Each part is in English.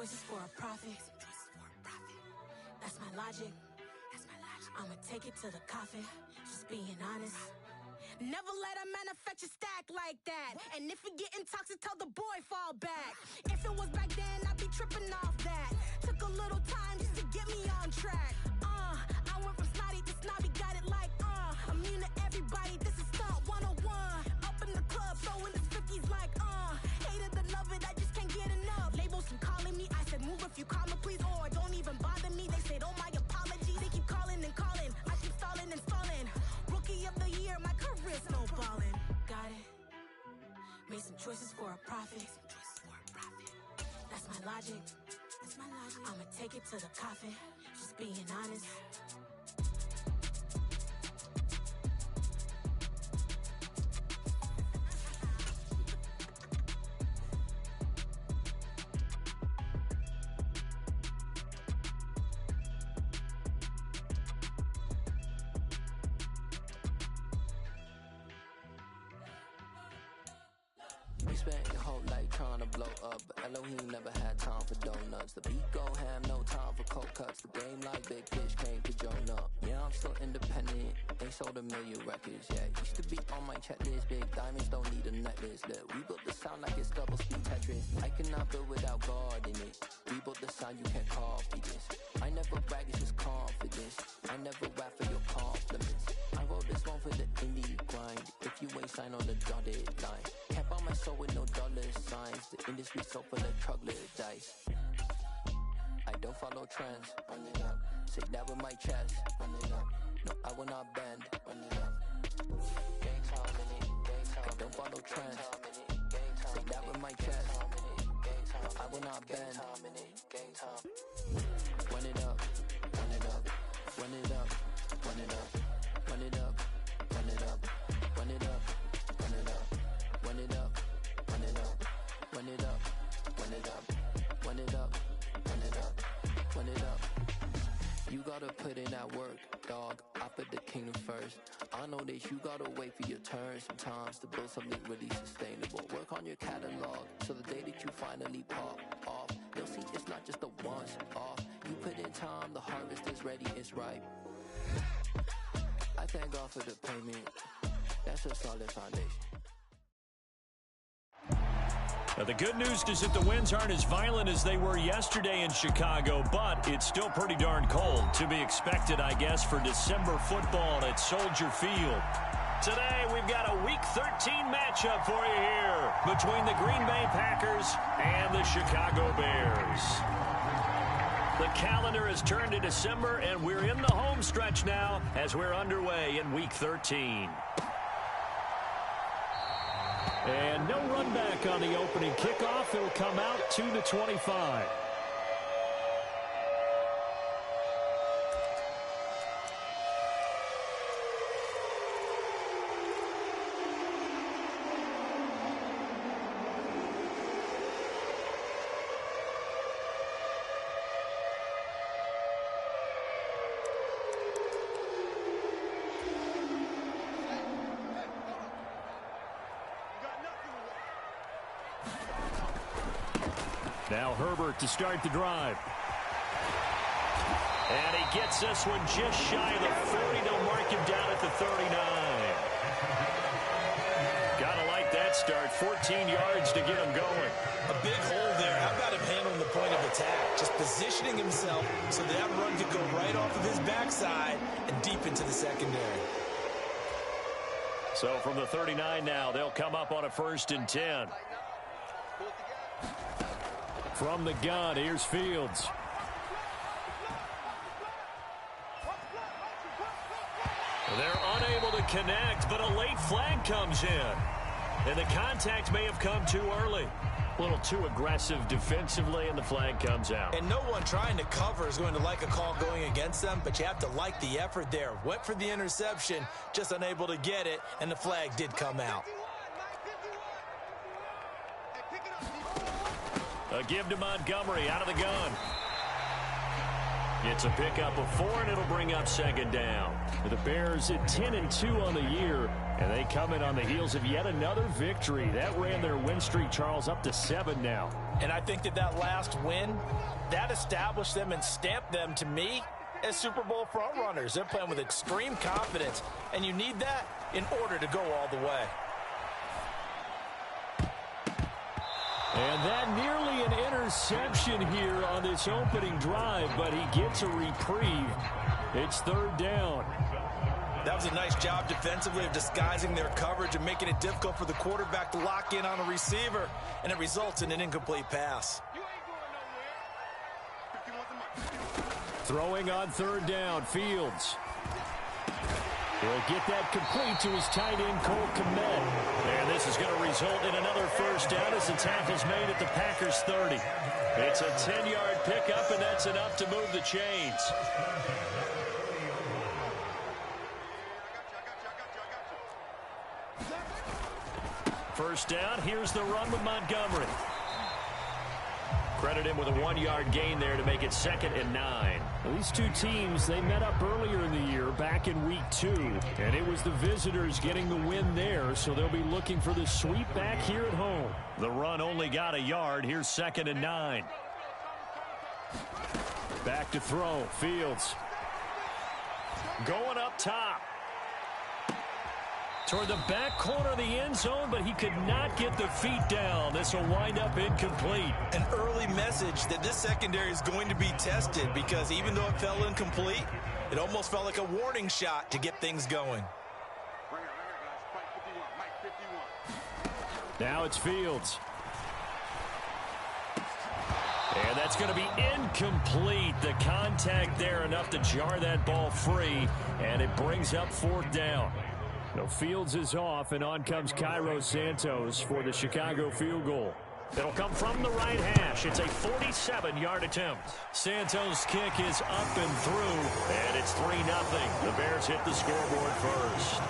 choices for a profit. That's my logic. I'ma take it to the coffin. Just being honest. Never let a manufacture stack like that. And if it getting toxic, tell the boy fall back. If it was back then, I'd be tripping off that. Took a little time just to get me on track. I went from snotty to snobby, got it like immune to everybody, this is stunt 101. Up in the club, throwing the 50s like hate it or love it, I just can't get enough. Labels keep calling me, I said move if you call me please, or don't even bother me. They said oh my apology, they keep calling and calling. I keep stalling and stalling. Rookie of the year, my career snowballing. Got it. Made some choices for a profit. That's my logic. I'ma take it to the coffin. Just being honest. We spent your whole life trying to blow up, but Elohim never had time for donuts. The beat go ham, no time for cold cuts. The game like Big Fish came to Jonah. Yeah, I'm still independent. They sold 1 million records. Yeah, used to be on my checklist. Big diamonds don't need a necklace. Look, we built the sound like it's double speed Tetris. I cannot build without God in it. We built the sound, you can't copy this. I never brag, it's just confidence. I never rap for your compliments. I wrote this one for the indie grind. If you ain't signed on the dotted line, can't buy my soul with no dollar signs. The industry so full of troglodytes. I don't follow trends. Run it up. Say that with my chest. Run it up. No, I will not bend. Run it up. Gang time in it. I don't follow trends. Say that with my chest. No, I will not bend. Run it up. Run it up. Run it up. Run it up. Run it up. Run it up. Run it up. Run it up. Run it up. Run it up. Run it up. Run it up. Run it up. Run it up. Run it up. You gotta put in that work, dog. I put the kingdom first. I know that you gotta wait for your turn sometimes to build something really sustainable. Work on your catalog so the day that you finally pop off, you'll see it's not just a once off. You put in time, the harvest is ready, it's ripe. I thank God for the payment. That's a solid foundation. Now, the good news is that the winds aren't as violent as they were yesterday in Chicago, but it's still pretty darn cold. To be expected, I guess, for December football at Soldier Field. Today, we've got a Week 13 matchup for you here between the Green Bay Packers and the Chicago Bears. The calendar has turned to December, and we're in the home stretch now as we're underway in Week 13. And no run back on the opening kickoff. It'll come out 2-25. Now Herbert to start the drive. And he gets this one just shy of the 40. They'll mark him down at the 39. Gotta like that start. 14 yards to get him going. A big hole there. How about him handling the point of attack? Just positioning himself so that run could go right off of his backside and deep into the secondary. So from the 39 now, they'll come up on a 1st and 10. From the gun, here's Fields. They're unable to connect, but a late flag comes in. And the contact may have come too early. A little too aggressive defensively, and the flag comes out. And no one trying to cover is going to like a call going against them, but you have to like the effort there. Went for the interception, just unable to get it, and the flag did come out. A give to Montgomery out of the gun. It's a pickup of 4, and it'll bring up 2nd down. The Bears at 10-2 on the year. And they come in on the heels of yet another victory. That ran their win streak, Charles, up to 7 now. And I think that last win, that established them and stamped them, to me, as Super Bowl frontrunners. They're playing with extreme confidence, and you need that in order to go all the way. And that nearly an interception here on this opening drive, but he gets a reprieve. It's 3rd down. That was a nice job defensively of disguising their coverage and making it difficult for the quarterback to lock in on a receiver, and it results in an incomplete pass. Throwing on 3rd down, Fields. He'll get that complete to his tight end, Cole Kmet. And this is going to result in another 1st down as the tackle's made at the Packers 30. It's a 10-yard pickup, and that's enough to move the chains. First down, here's the run with Montgomery. Credit him with a 1-yard gain there to make it 2nd and 9. Well, these two teams, they met up earlier in the year back in week 2, and it was the visitors getting the win there, so they'll be looking for the sweep back here at home. The run only got a yard. Here's 2nd and 9. Back to throw. Fields going up top toward the back corner of the end zone, but he could not get the feet down. This will wind up incomplete. An early message that this secondary is going to be tested, because even though it fell incomplete, it almost felt like a warning shot to get things going. Now it's Fields. And that's going to be incomplete. The contact there enough to jar that ball free, and it brings up 4th down. So Fields is off, and on comes Cairo Santos for the Chicago field goal. It'll come from the right hash. It's a 47-yard attempt. Santos' kick is up and through, and it's 3-0. The Bears hit the scoreboard first.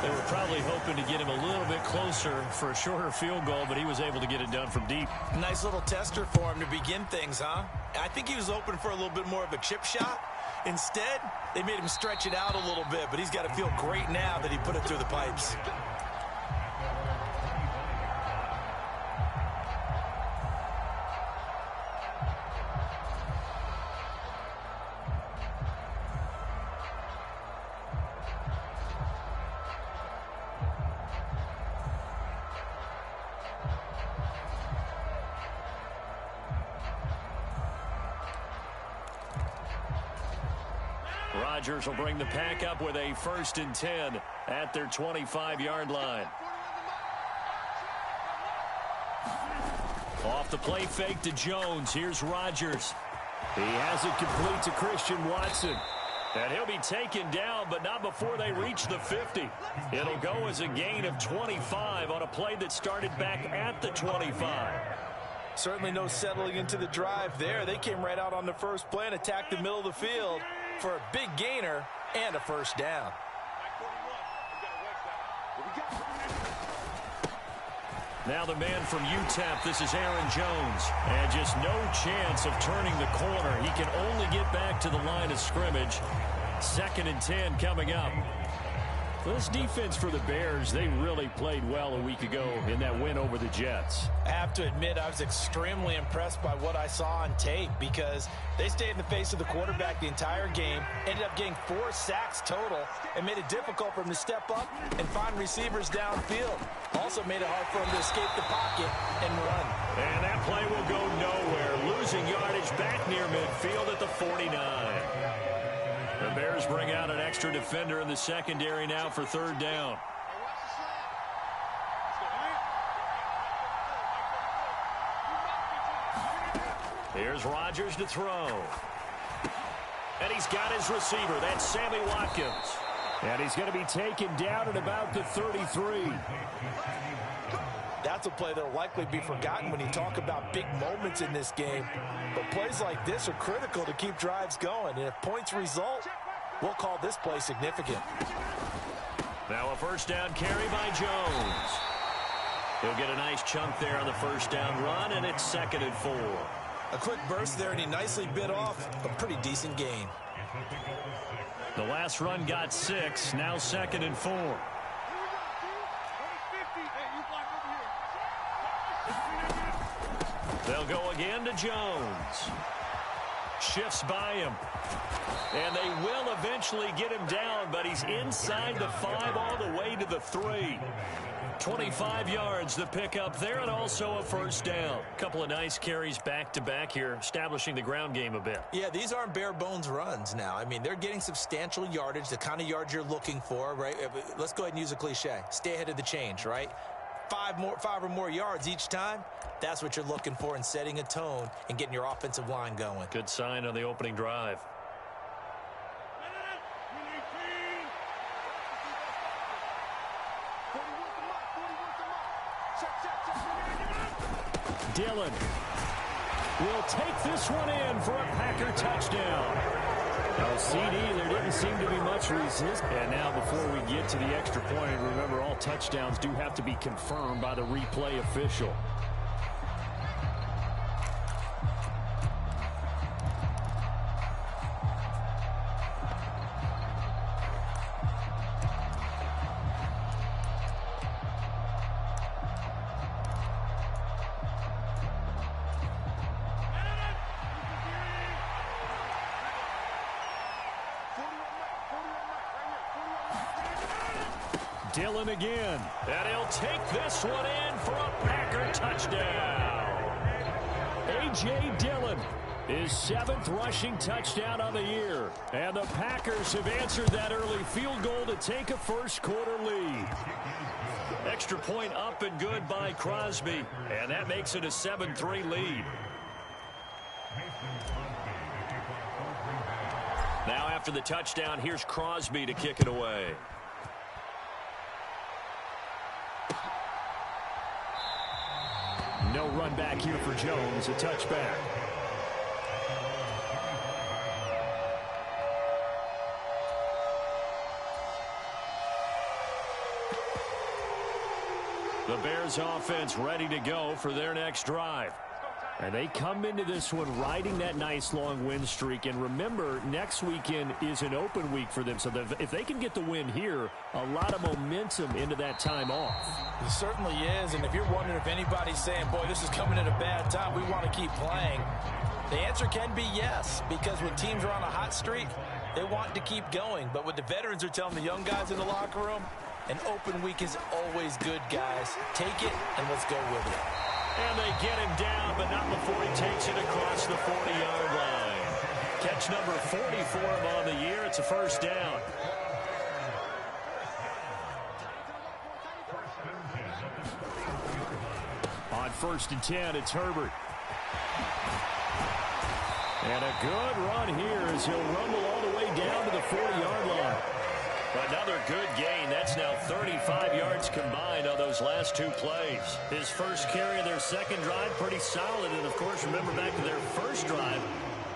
They were probably hoping to get him a little bit closer for a shorter field goal, but he was able to get it done from deep. Nice little tester for him to begin things, huh? I think he was hoping for a little bit more of a chip shot. Instead, they made him stretch it out a little bit, but he's got to feel great now that he put it through the pipes. Rodgers will bring the pack up with a 1st and 10 at their 25-yard line. Off the play fake to Jones. Here's Rodgers. He has it complete to Christian Watson. And he'll be taken down, but not before they reach the 50. It'll go as a gain of 25 on a play that started back at the 25. Certainly no settling into the drive there. They came right out on the first play and attacked the middle of the field for a big gainer and a 1st down. Now the man from UTEP, this is Aaron Jones. And just no chance of turning the corner. He can only get back to the line of scrimmage. 2nd and 10 coming up. This defense for the Bears, they really played well a week ago in that win over the Jets. I have to admit, I was extremely impressed by what I saw on tape, because they stayed in the face of the quarterback the entire game, ended up getting 4 sacks total, and made it difficult for him to step up and find receivers downfield. Also made it hard for him to escape the pocket and run. And that play will go nowhere. Losing yardage back near midfield at the 49. The Bears bring out an extra defender in the secondary now for 3rd down. Here's Rodgers to throw. And he's got his receiver. That's Sammy Watkins. And he's going to be taken down at about the 33. That's a play that will likely be forgotten when you talk about big moments in this game. But plays like this are critical to keep drives going. And if points result, we'll call this play significant. Now a 1st down carry by Jones. He'll get a nice chunk there on the 1st down run, and it's 2nd and 4. A quick burst there, and he nicely bit off a pretty decent gain. The last run got 6, now 2nd and 4. They'll go again to Jones. Shifts by him. And they will eventually get him down, but he's inside the 5 all the way to the 3. 25 yards the pickup there, and also a first down. Couple of nice carries back-to-back here, establishing the ground game a bit. Yeah, these aren't bare-bones runs now. I mean, they're getting substantial yardage, the kind of yards you're looking for, right? Let's go ahead and use a cliche. Stay ahead of the change, right? 5 or more yards each time. That's what you're looking for in setting a tone and getting your offensive line going. Good sign on the opening drive. Dillon will take this one in for a Packer touchdown. Now, CD, there didn't seem to be much resistance. And now before we get to the extra point, remember all touchdowns do have to be confirmed by the replay official. Dillon again, and he'll take this one in for a Packer touchdown. A.J. Dillon, his 7th rushing touchdown of the year. And the Packers have answered that early field goal to take a first-quarter lead. Extra point up and good by Crosby, and that makes it a 7-3 lead. Now after the touchdown, here's Crosby to kick it away. No run back here for Jones, a touchback. The Bears offense ready to go for their next drive. And they come into this one riding that nice long win streak. And remember, next weekend is an open week for them. So if they can get the win here, a lot of momentum into that time off. It certainly is. And if you're wondering if anybody's saying, boy, this is coming at a bad time, we want to keep playing, the answer can be yes. Because when teams are on a hot streak, they want to keep going. But what the veterans are telling the young guys in the locker room, an open week is always good, guys. Take it and let's go with it. And they get him down, but not before he takes it across the 40-yard line. Catch number 40 for him on the year. It's a first down. On 1st and 10, it's Herbert. And a good run here as he'll rumble all the way down to the 40-yard line. Another good gain. That's now 35 yards combined on those last 2 plays. His first carry of their second drive, pretty solid. And, of course, remember back to their first drive,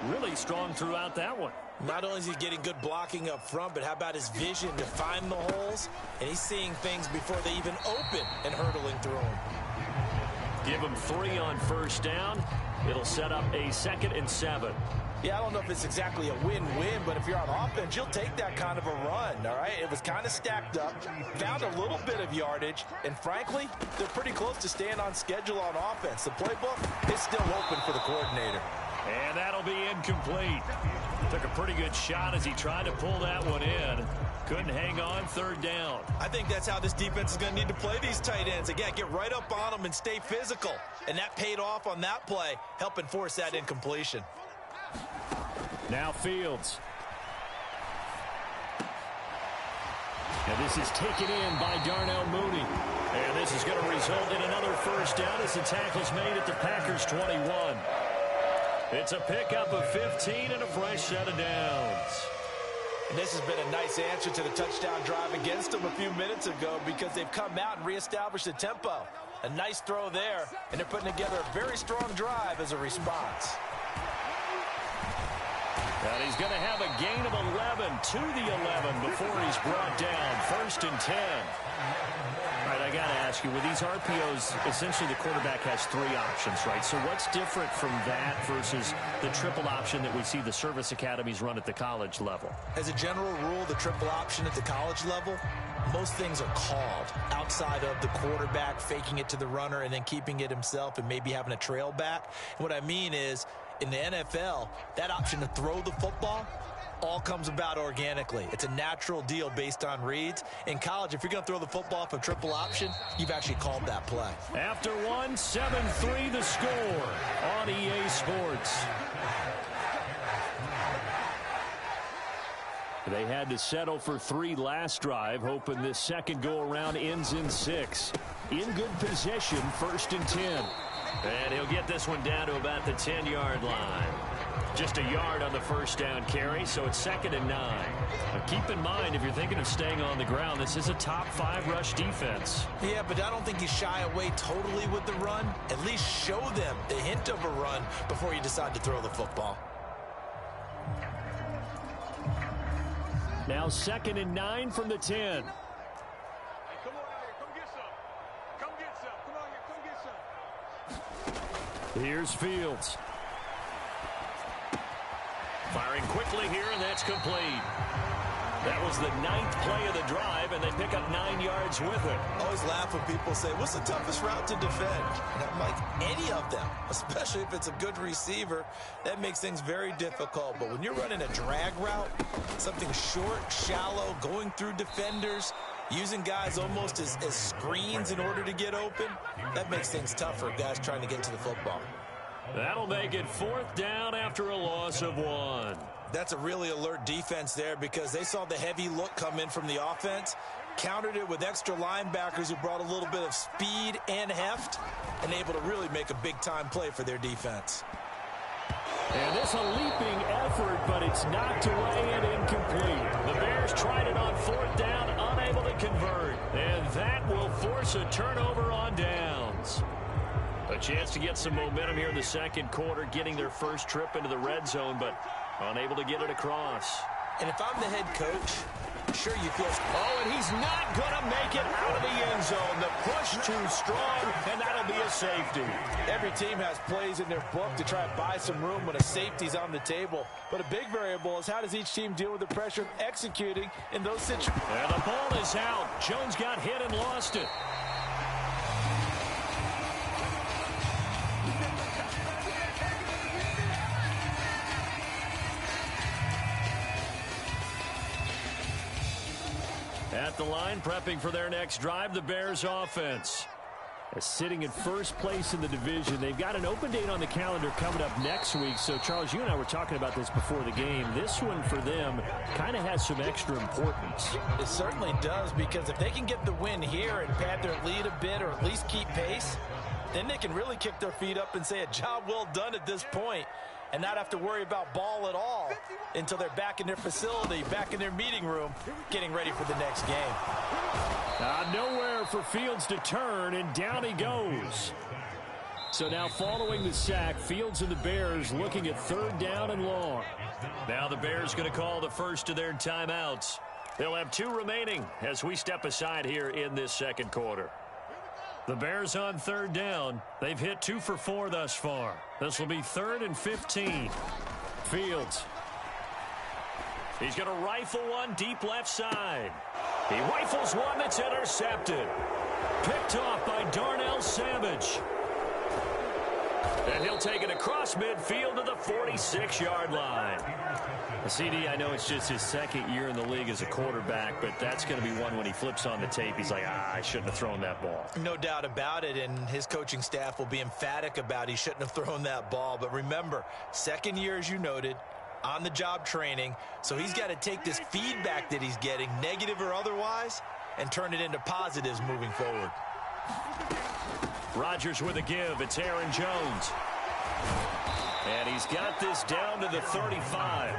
really strong throughout that one. Not only is he getting good blocking up front, but how about his vision to find the holes? And he's seeing things before they even open and hurtling through them. Give him 3 on first down. It'll set up a 2nd and 7. Yeah, I don't know if it's exactly a win-win, but if you're on offense, you'll take that kind of a run, all right? It was kind of stacked up, found a little bit of yardage, and frankly, they're pretty close to staying on schedule on offense. The playbook is still open for the coordinator. And that'll be incomplete. Took a pretty good shot as he tried to pull that one in. Couldn't hang on, 3rd down. I think that's how this defense is going to need to play these tight ends. Again, get right up on them and stay physical. And that paid off on that play, helping force that incompletion. Now Fields. And this is taken in by Darnell Mooney. And this is going to result in another first down as the tackle's made at the Packers' 21. It's a pickup of 15 and a fresh set of downs. And this has been a nice answer to the touchdown drive against them a few minutes ago because they've come out and reestablished the tempo. A nice throw there, and they're putting together a very strong drive as a response. And he's going to have a gain of 11 to the 11 before he's brought down. 1st and 10. All right, I got to ask you, with these RPOs, essentially the quarterback has 3 options, right? So what's different from that versus the triple option that we see the service academies run at the college level? As a general rule, the triple option at the college level, most things are called outside of the quarterback faking it to the runner and then keeping it himself and maybe having a trail back. And what I mean is, in the NFL, that option to throw the football all comes about organically. It's a natural deal based on reads. In college, if you're going to throw the football for triple option, you've actually called that play. After 1, 7-3 the score on EA Sports. They had to settle for 3 last drive, hoping this second go-around ends in 6. In good position, 1st and 10. And he'll get this one down to about the 10-yard line. Just a yard on the first down carry, so it's 2nd and 9. Now keep in mind, if you're thinking of staying on the ground, this is a top 5 rush defense. Yeah, but I don't think you shy away totally with the run. At least show them the hint of a run before you decide to throw the football. Now 2nd and 9 from the 10. Here's Fields. Firing quickly here, and that's complete. That was the 9th play of the drive, and they pick up 9 yards with it. I always laugh when people say, what's the toughest route to defend? And I'm like, any of them, especially if it's a good receiver, that makes things very difficult. But when you're running a drag route, something short, shallow, going through defenders, using guys almost as screens in order to get open, that makes things tough for guys trying to get to the football. That'll make it 4th down after a loss of 1. That's a really alert defense there because they saw the heavy look come in from the offense, countered it with extra linebackers who brought a little bit of speed and heft, and able to really make a big-time play for their defense. And this a leaping effort, but it's knocked away and incomplete. The Bears tried it on 4th down, unable to convert. And that will force a turnover on downs. A chance to get some momentum here in the second quarter, getting their first trip into the red zone, but unable to get it across. And if I'm the head coach, sure you feel... Oh, and he's not going to make it out of the end zone. The push too strong, and that'll be a safety. Every team has plays in their book to try and buy some room when a safety's on the table. But a big variable is how does each team deal with the pressure of executing in those situations. And the ball is out. Jones got hit and lost it. At the line, prepping for their next drive, the Bears offense. Sitting in first place in the division. They've got an open date on the calendar coming up next week. So, Charles, you and I were talking about this before the game. This one for them kind of has some extra importance. It certainly does, because if they can get the win here and pad their lead a bit or at least keep pace, then they can really kick their feet up and say a job well done at this point and not have to worry about ball at all until they're back in their facility, back in their meeting room, getting ready for the next game. Nowhere for Fields to turn, and down he goes. So now following the sack, Fields and the Bears looking at 3rd down and long. Now the Bears going to call the first of their timeouts. They'll have 2 remaining as we step aside here in this second quarter. The Bears on 3rd down. They've hit 2 for 4 thus far. This will be 3rd and 15. Fields. He's going to rifle one deep left side. He rifles one that's intercepted. Picked off by Darnell Savage. And he'll take it across midfield to the 46-yard line. CD, I know it's just his 2nd year in the league as a quarterback, but that's going to be one when he flips on the tape. He's like, I shouldn't have thrown that ball. No doubt about it, and his coaching staff will be emphatic about he shouldn't have thrown that ball. But remember, 2nd year, as you noted, on-the-job training, so he's got to take this feedback that he's getting, negative or otherwise, and turn it into positives moving forward. Rodgers with a give. It's Aaron Jones. And he's got this down to the 35.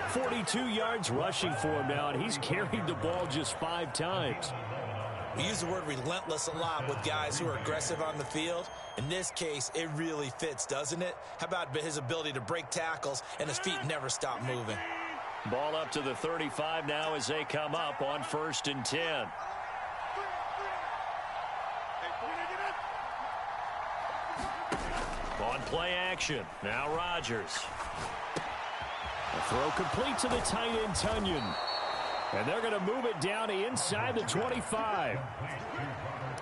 42 yards rushing for him now, and he's carried the ball just 5 times. We use the word relentless a lot with guys who are aggressive on the field. In this case, it really fits, doesn't it? How about his ability to break tackles and his feet never stop moving? Ball up to the 35 now as they come up on 1st and 10. On play action, now Rodgers. A throw complete to the tight end, Tunyon. And they're going to move it down to inside the 25.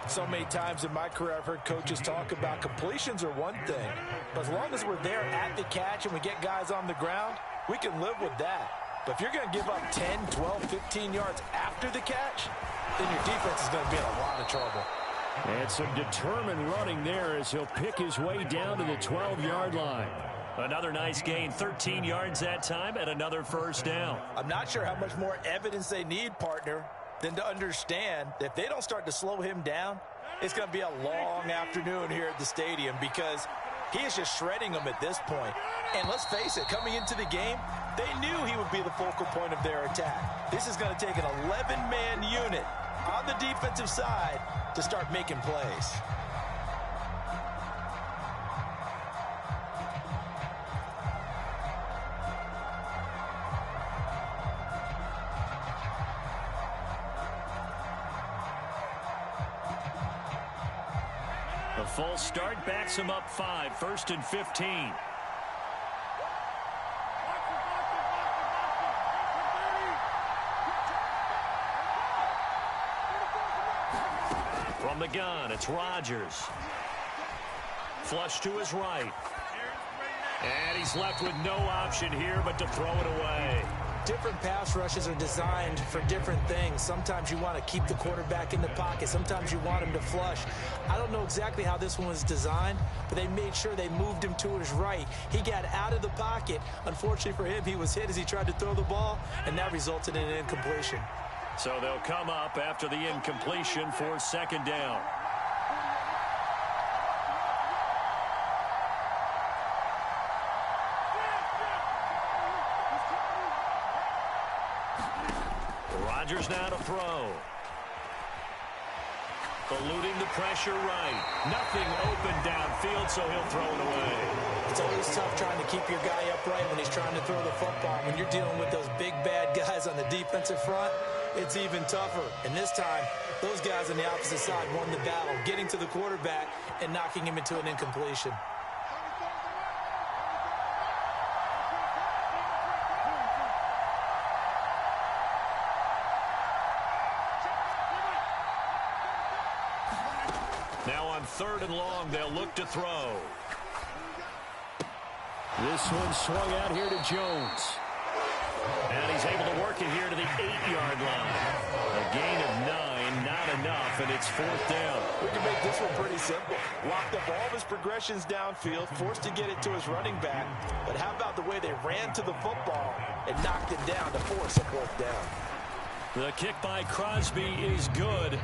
So many times in my career, I've heard coaches talk about completions are one thing. But as long as we're there at the catch and we get guys on the ground, we can live with that. But if you're going to give up 10, 12, 15 yards after the catch, then your defense is going to be in a lot of trouble. And some determined running there as he'll pick his way down to the 12-yard line. Another nice gain, 13 yards that time, and another first down. I'm not sure how much more evidence they need, partner, than to understand that if they don't start to slow him down, it's going to be a long afternoon here at the stadium because he is just shredding them at this point. And let's face it, coming into the game, they knew he would be the focal point of their attack. This is going to take an 11-man unit on the defensive side to start making plays. The full start backs him up 5, 1st and 15. From the gun, it's Rodgers. Flush to his right. And he's left with no option here but to throw it away. Different pass rushes are designed for different things. Sometimes you want to keep the quarterback in the pocket. Sometimes you want him to flush. I don't know exactly how this one was designed, but they made sure they moved him to his right. He got out of the pocket. Unfortunately for him, he was hit as he tried to throw the ball, and that resulted in an incompletion. So they'll come up after the incompletion for second down. Rodgers now to throw. Eluding the pressure right. Nothing open downfield, so he'll throw it away. It's always tough trying to keep your guy upright when he's trying to throw the football. When you're dealing with those big, bad guys on the defensive front, it's even tougher. And this time, those guys on the opposite side won the battle, getting to the quarterback and knocking him into an incompletion. Now on 3rd and long, they'll look to throw. This one swung out here to Jones. And he's able to work it here to the 8-yard line. A gain of 9, not enough, and it's 4th down. We can make this one pretty simple. Locked up all of his progressions downfield, forced to get it to his running back. But how about the way they ran to the football and knocked it down to force a 4th down? The kick by Crosby is good.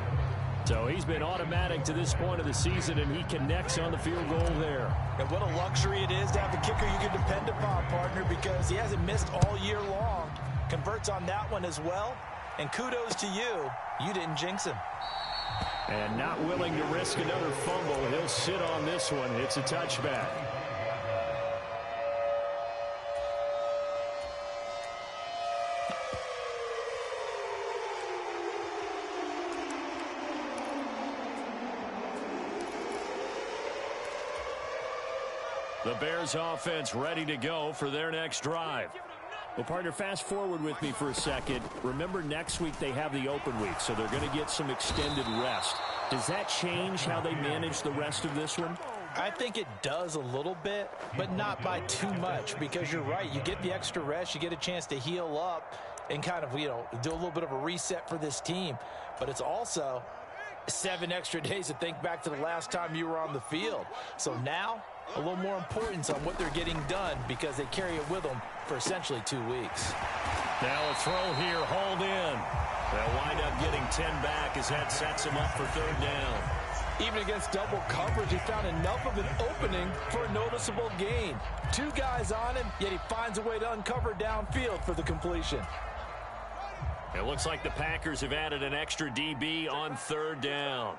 So he's been automatic to this point of the season, and he connects on the field goal there. And what a luxury it is to have a kicker you can depend upon, partner, because he hasn't missed all year long. Converts on that one as well. And kudos to you. You didn't jinx him. And not willing to risk another fumble. He'll sit on this one. It's a touchback. The Bears offense ready to go for their next drive. Well, partner, fast forward with me for a second. Remember, next week they have the open week, so they're going to get some extended rest. Does that change how they manage the rest of this one? I think it does a little bit, but not by too much, because you're right. You get the extra rest. You get a chance to heal up and kind of, do a little bit of a reset for this team. But it's also 7 extra days to think back to the last time you were on the field. So now, a little more importance on what they're getting done because they carry it with them for essentially 2 weeks. Now a throw here, hauled in. They'll wind up getting 10 back as that sets him up for 3rd down. Even against double coverage, he found enough of an opening for a noticeable gain. 2 guys on him, yet he finds a way to uncover downfield for the completion. It looks like the Packers have added an extra DB on 3rd down.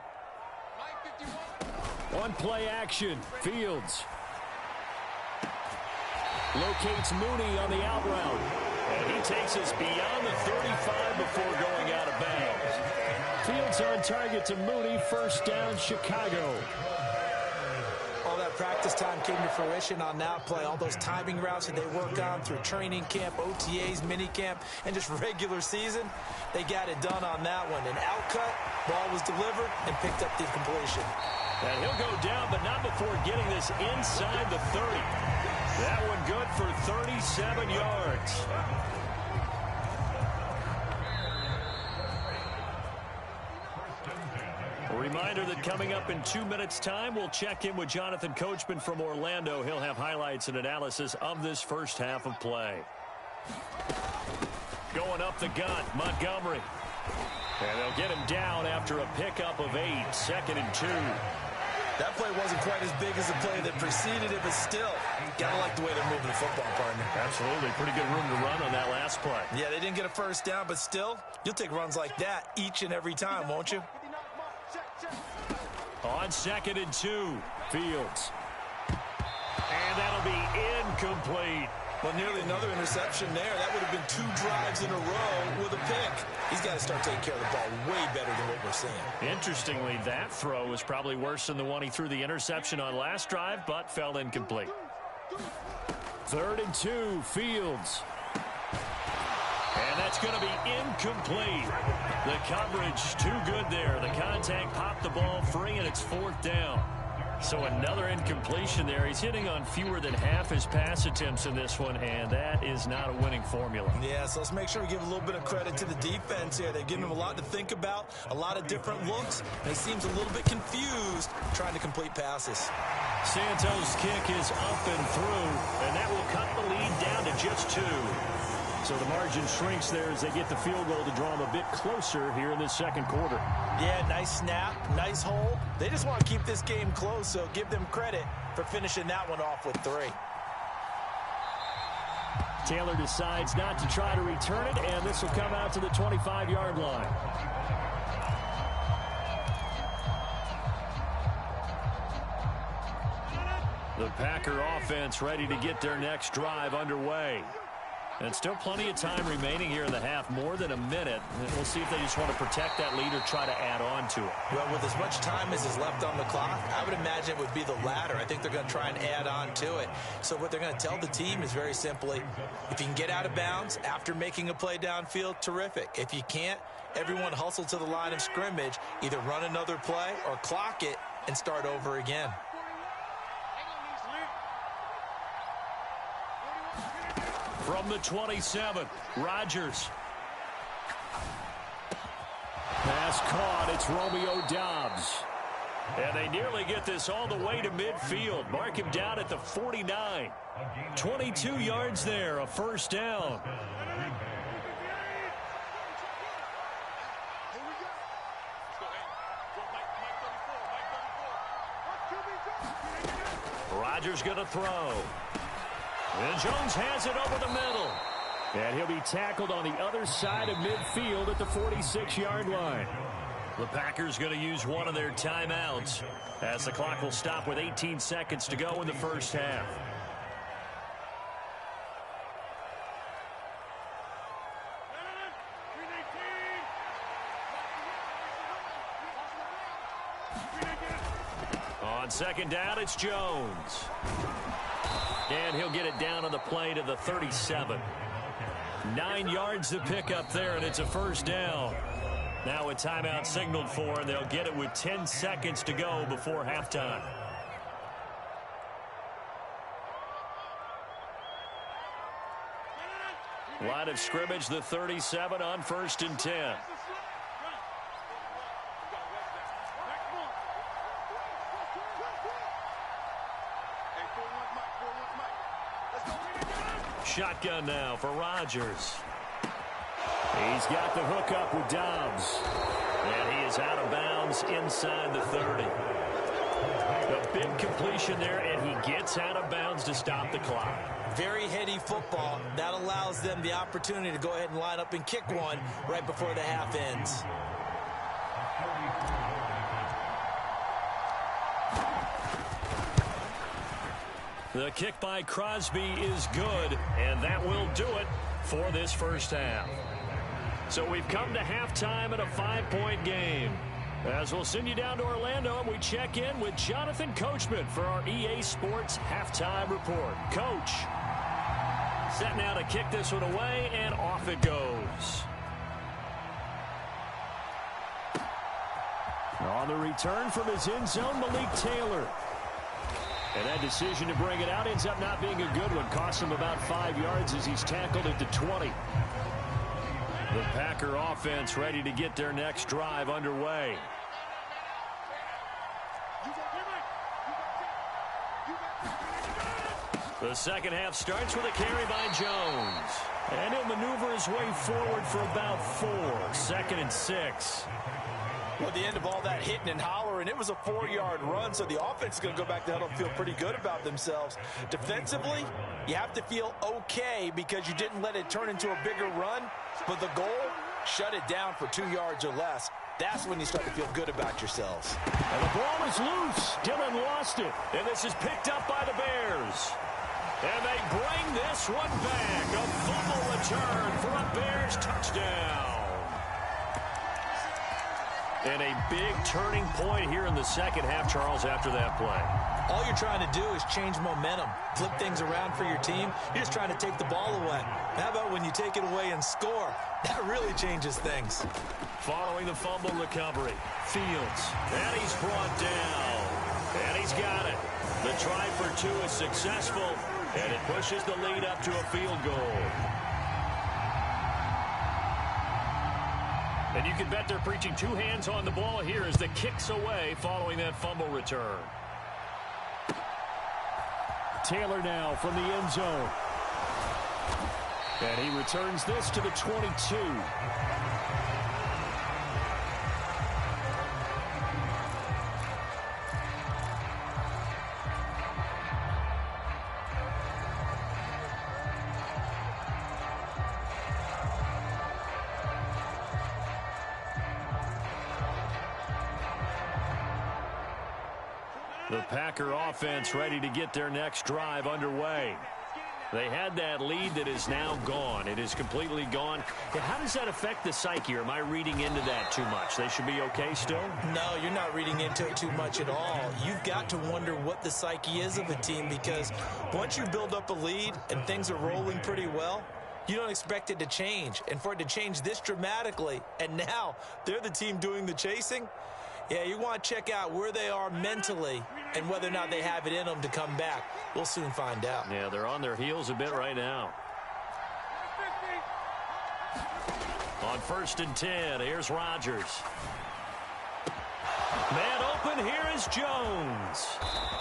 One play action. Fields locates Mooney on the out route. And he takes us beyond the 35 before going out of bounds. Fields on target to Mooney. 1st down, Chicago. Oh, that practice time came to fruition on that play. All those timing routes that they work on through training camp, OTAs, minicamp, and just regular season, they got it done on that one. An outcut, ball was delivered, and picked up the completion. And he'll go down, but not before getting this inside the 30. That one good for 37 yards. A reminder that coming up in 2 minutes' time, we'll check in with Jonathan Coachman from Orlando. He'll have highlights and analysis of this first half of play. Going up the gut, Montgomery. And they'll get him down after a pickup of 8, 2nd and 2. That play wasn't quite as big as the play that preceded it, but still, gotta like the way they're moving the football, partner. Absolutely. Pretty good room to run on that last play. Yeah, they didn't get a first down, but still, you'll take runs like that each and every time, won't you? On 2nd and 2, Fields. And that'll be incomplete. Well, nearly another interception there. That would have been 2 drives in a row with a pick. He's got to start taking care of the ball way better than what we're seeing. Interestingly, that throw was probably worse than the one he threw the interception on last drive, but fell incomplete. 3rd and 2, Fields. And that's going to be incomplete. The coverage too good there. The contact popped the ball free, and it's 4th down. So another incompletion there. He's hitting on fewer than half his pass attempts in this one, and that is not a winning formula. Yeah, so let's make sure we give a little bit of credit to the defense here. They've given him a lot to think about, a lot of different looks, and he seems a little bit confused trying to complete passes. Santos' kick is up and through, and that will cut the lead down to just 2. So the margin shrinks there as they get the field goal to draw them a bit closer here in this second quarter. Yeah, nice snap, nice hold. They just want to keep this game close, so give them credit for finishing that one off with 3. Taylor decides not to try to return it, and this will come out to the 25-yard line. The Packer offense ready to get their next drive underway. And still plenty of time remaining here in the half, more than a minute. And we'll see if they just want to protect that lead or try to add on to it. Well, with as much time as is left on the clock, I would imagine it would be the latter. I think they're going to try and add on to it. So what they're going to tell the team is very simply, if you can get out of bounds after making a play downfield, terrific. If you can't, everyone hustle to the line of scrimmage, either run another play or clock it and start over again. From the 27, Rodgers. Pass caught. It's Romeo Doubs. And they nearly get this all the way to midfield. Mark him down at the 49. 22 yards there, a first down. Rodgers going to throw. And Jones has it over the middle. And he'll be tackled on the other side of midfield at the 46-yard line. The Packers going to use one of their timeouts as the clock will stop with 18 seconds to go in the first half. On second down, it's Jones. And he'll get it down on the play to the 37. 9 yards to pick up there, and it's a first down. Now a timeout signaled for, and they'll get it with 10 seconds to go before halftime. Line of scrimmage, the 37 on 1st and 10. Shotgun now for Rodgers. He's got the hook up with Doubs. And he is out of bounds inside the 30. A big completion there, and he gets out of bounds to stop the clock. Very heady football. That allows them the opportunity to go ahead and line up and kick one right before the half ends. The kick by Crosby is good, and that will do it for this first half. So we've come to halftime at a 5-point game. As we'll send you down to Orlando, and we check in with Jonathan Coachman for our EA Sports Halftime Report. Coach, set now to kick this one away, and off it goes. On the return from his end zone, Malik Taylor. And that decision to bring it out ends up not being a good one. Cost him about 5 yards as he's tackled at the 20. The Packer offense ready to get their next drive underway. The second half starts with a carry by Jones. And he'll maneuver his way forward for about 4. 2nd and 6. Well, at the end of all that hitting and hollering, it was a 4-yard run, so the offense is going to go back to huddle and feel pretty good about themselves. Defensively, you have to feel okay because you didn't let it turn into a bigger run, but the goal, shut it down for 2 yards or less. That's when you start to feel good about yourselves. And the ball is loose. Dillon lost it, and this is picked up by the Bears. And they bring this one back. A fumble return for a Bears touchdown. And a big turning point here in the second half, Charles, after that play. All you're trying to do is change momentum, flip things around for your team. You're just trying to take the ball away. How about when you take it away and score? That really changes things. Following the fumble recovery, Fields. And he's brought down. And he's got it. The try for 2 is successful, and it pushes the lead up to a field goal. And you can bet they're preaching 2 hands on the ball here as the kick's away following that fumble return. Taylor now from the end zone. And he returns this to the 22. The Packer offense ready to get their next drive underway. They had that lead that is now gone. It is completely gone. How does that affect the psyche? Or am I reading into that too much? They should be okay still? No, you're not reading into it too much at all. You've got to wonder what the psyche is of a team, because once you build up a lead and things are rolling pretty well, you don't expect it to change. And for it to change this dramatically, and now they're the team doing the chasing, yeah, you want to check out where they are mentally and whether or not they have it in them to come back. We'll soon find out. Yeah, they're on their heels a bit right now. On 1st and 10, here's Rodgers. Man open, here is Jones.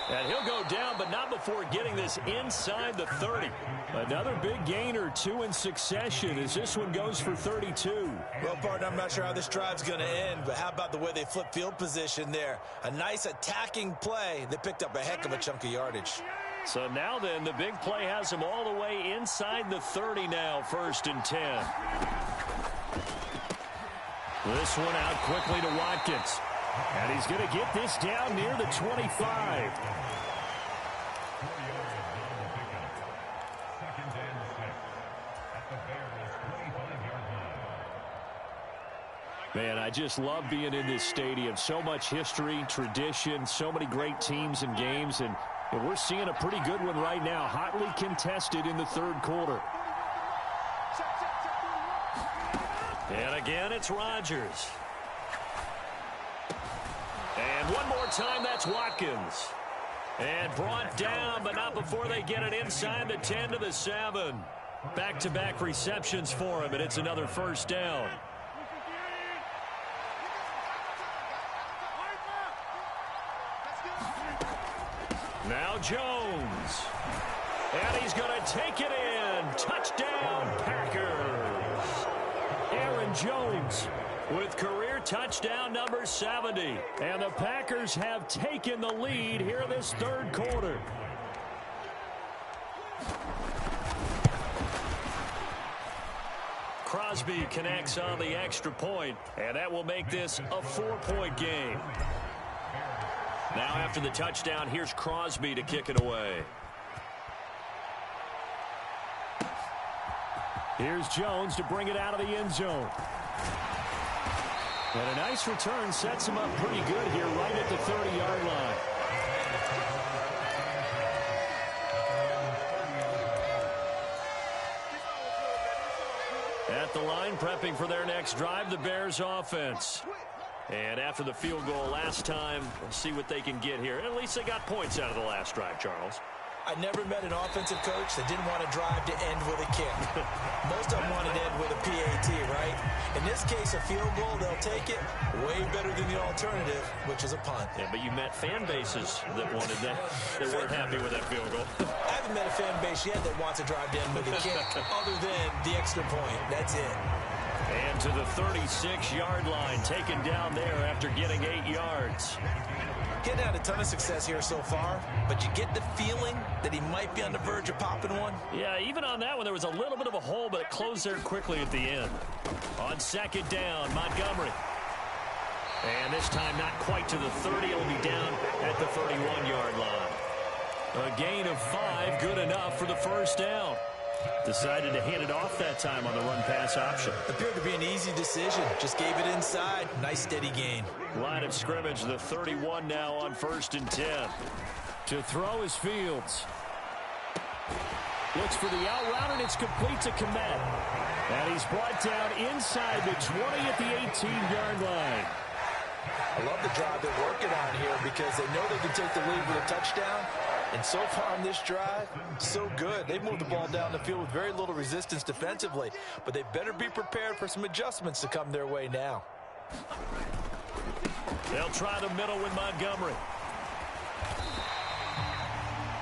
And he'll go down, but not before getting this inside the 30. Another big gain or 2 in succession as this one goes for 32. Well, partner, I'm not sure how this drive's going to end, but how about the way they flip field position there? A nice attacking play that picked up a heck of a chunk of yardage. So now then, the big play has him all the way inside the 30 now, 1st and 10. This one out quickly to Watkins. And he's going to get this down near the 25. Man, I just love being in this stadium. So much history, tradition, so many great teams and games. And we're seeing a pretty good one right now, hotly contested in the 3rd quarter. And again, it's Rodgers. And one more time, that's Watkins. And brought down, but not before they get it inside the 10 to the 7. Back-to-back receptions for him, and it's another 1st down. Now Jones. And he's going to take it in. Touchdown, Packers. Aaron Jones with career touchdown number 70. And the Packers have taken the lead here in this 3rd quarter. Crosby connects on the extra point, and that will make this a 4-point game. Now after the touchdown, here's Crosby to kick it away. Here's Jones to bring it out of the end zone. And a nice return sets him up pretty good here right at the 30-yard line. At the line, prepping for their next drive, the Bears offense. And after the field goal last time, we'll see what they can get here. At least they got points out of the last drive, Charles. I never met an offensive coach that didn't want to drive to end with a kick. Most of them want to end with a PAT, right? In this case, a field goal, they'll take it way better than the alternative, which is a punt. Yeah, but you met fan bases that wanted that. They weren't happy with that field goal. I haven't met a fan base yet that wants to drive to end with a kick other than the extra point. That's it. And to the 36-yard line, taken down there after getting 8 yards. Getting had a ton of success here so far, but you get the feeling that he might be on the verge of popping one. Yeah, even on that one, there was a little bit of a hole, but it closed there quickly at the end. On second down, Montgomery. And this time not quite to the 30. It'll be down at the 31-yard line. A gain of 5, good enough for the first down. Decided to hand it off that time on the run-pass option. Appeared to be an easy decision. Just gave it inside. Nice steady gain. Line of scrimmage, the 31 now on 1st and 10. To throw is Fields. Looks for the out route, and it's complete to Kmet. And he's brought down inside the 20 at the 18-yard line. I love the drive they're working on here because they know they can take the lead with a touchdown. And so far on this drive, so good. They've moved the ball down the field with very little resistance defensively. But they better be prepared for some adjustments to come their way now. They'll try the middle with Montgomery.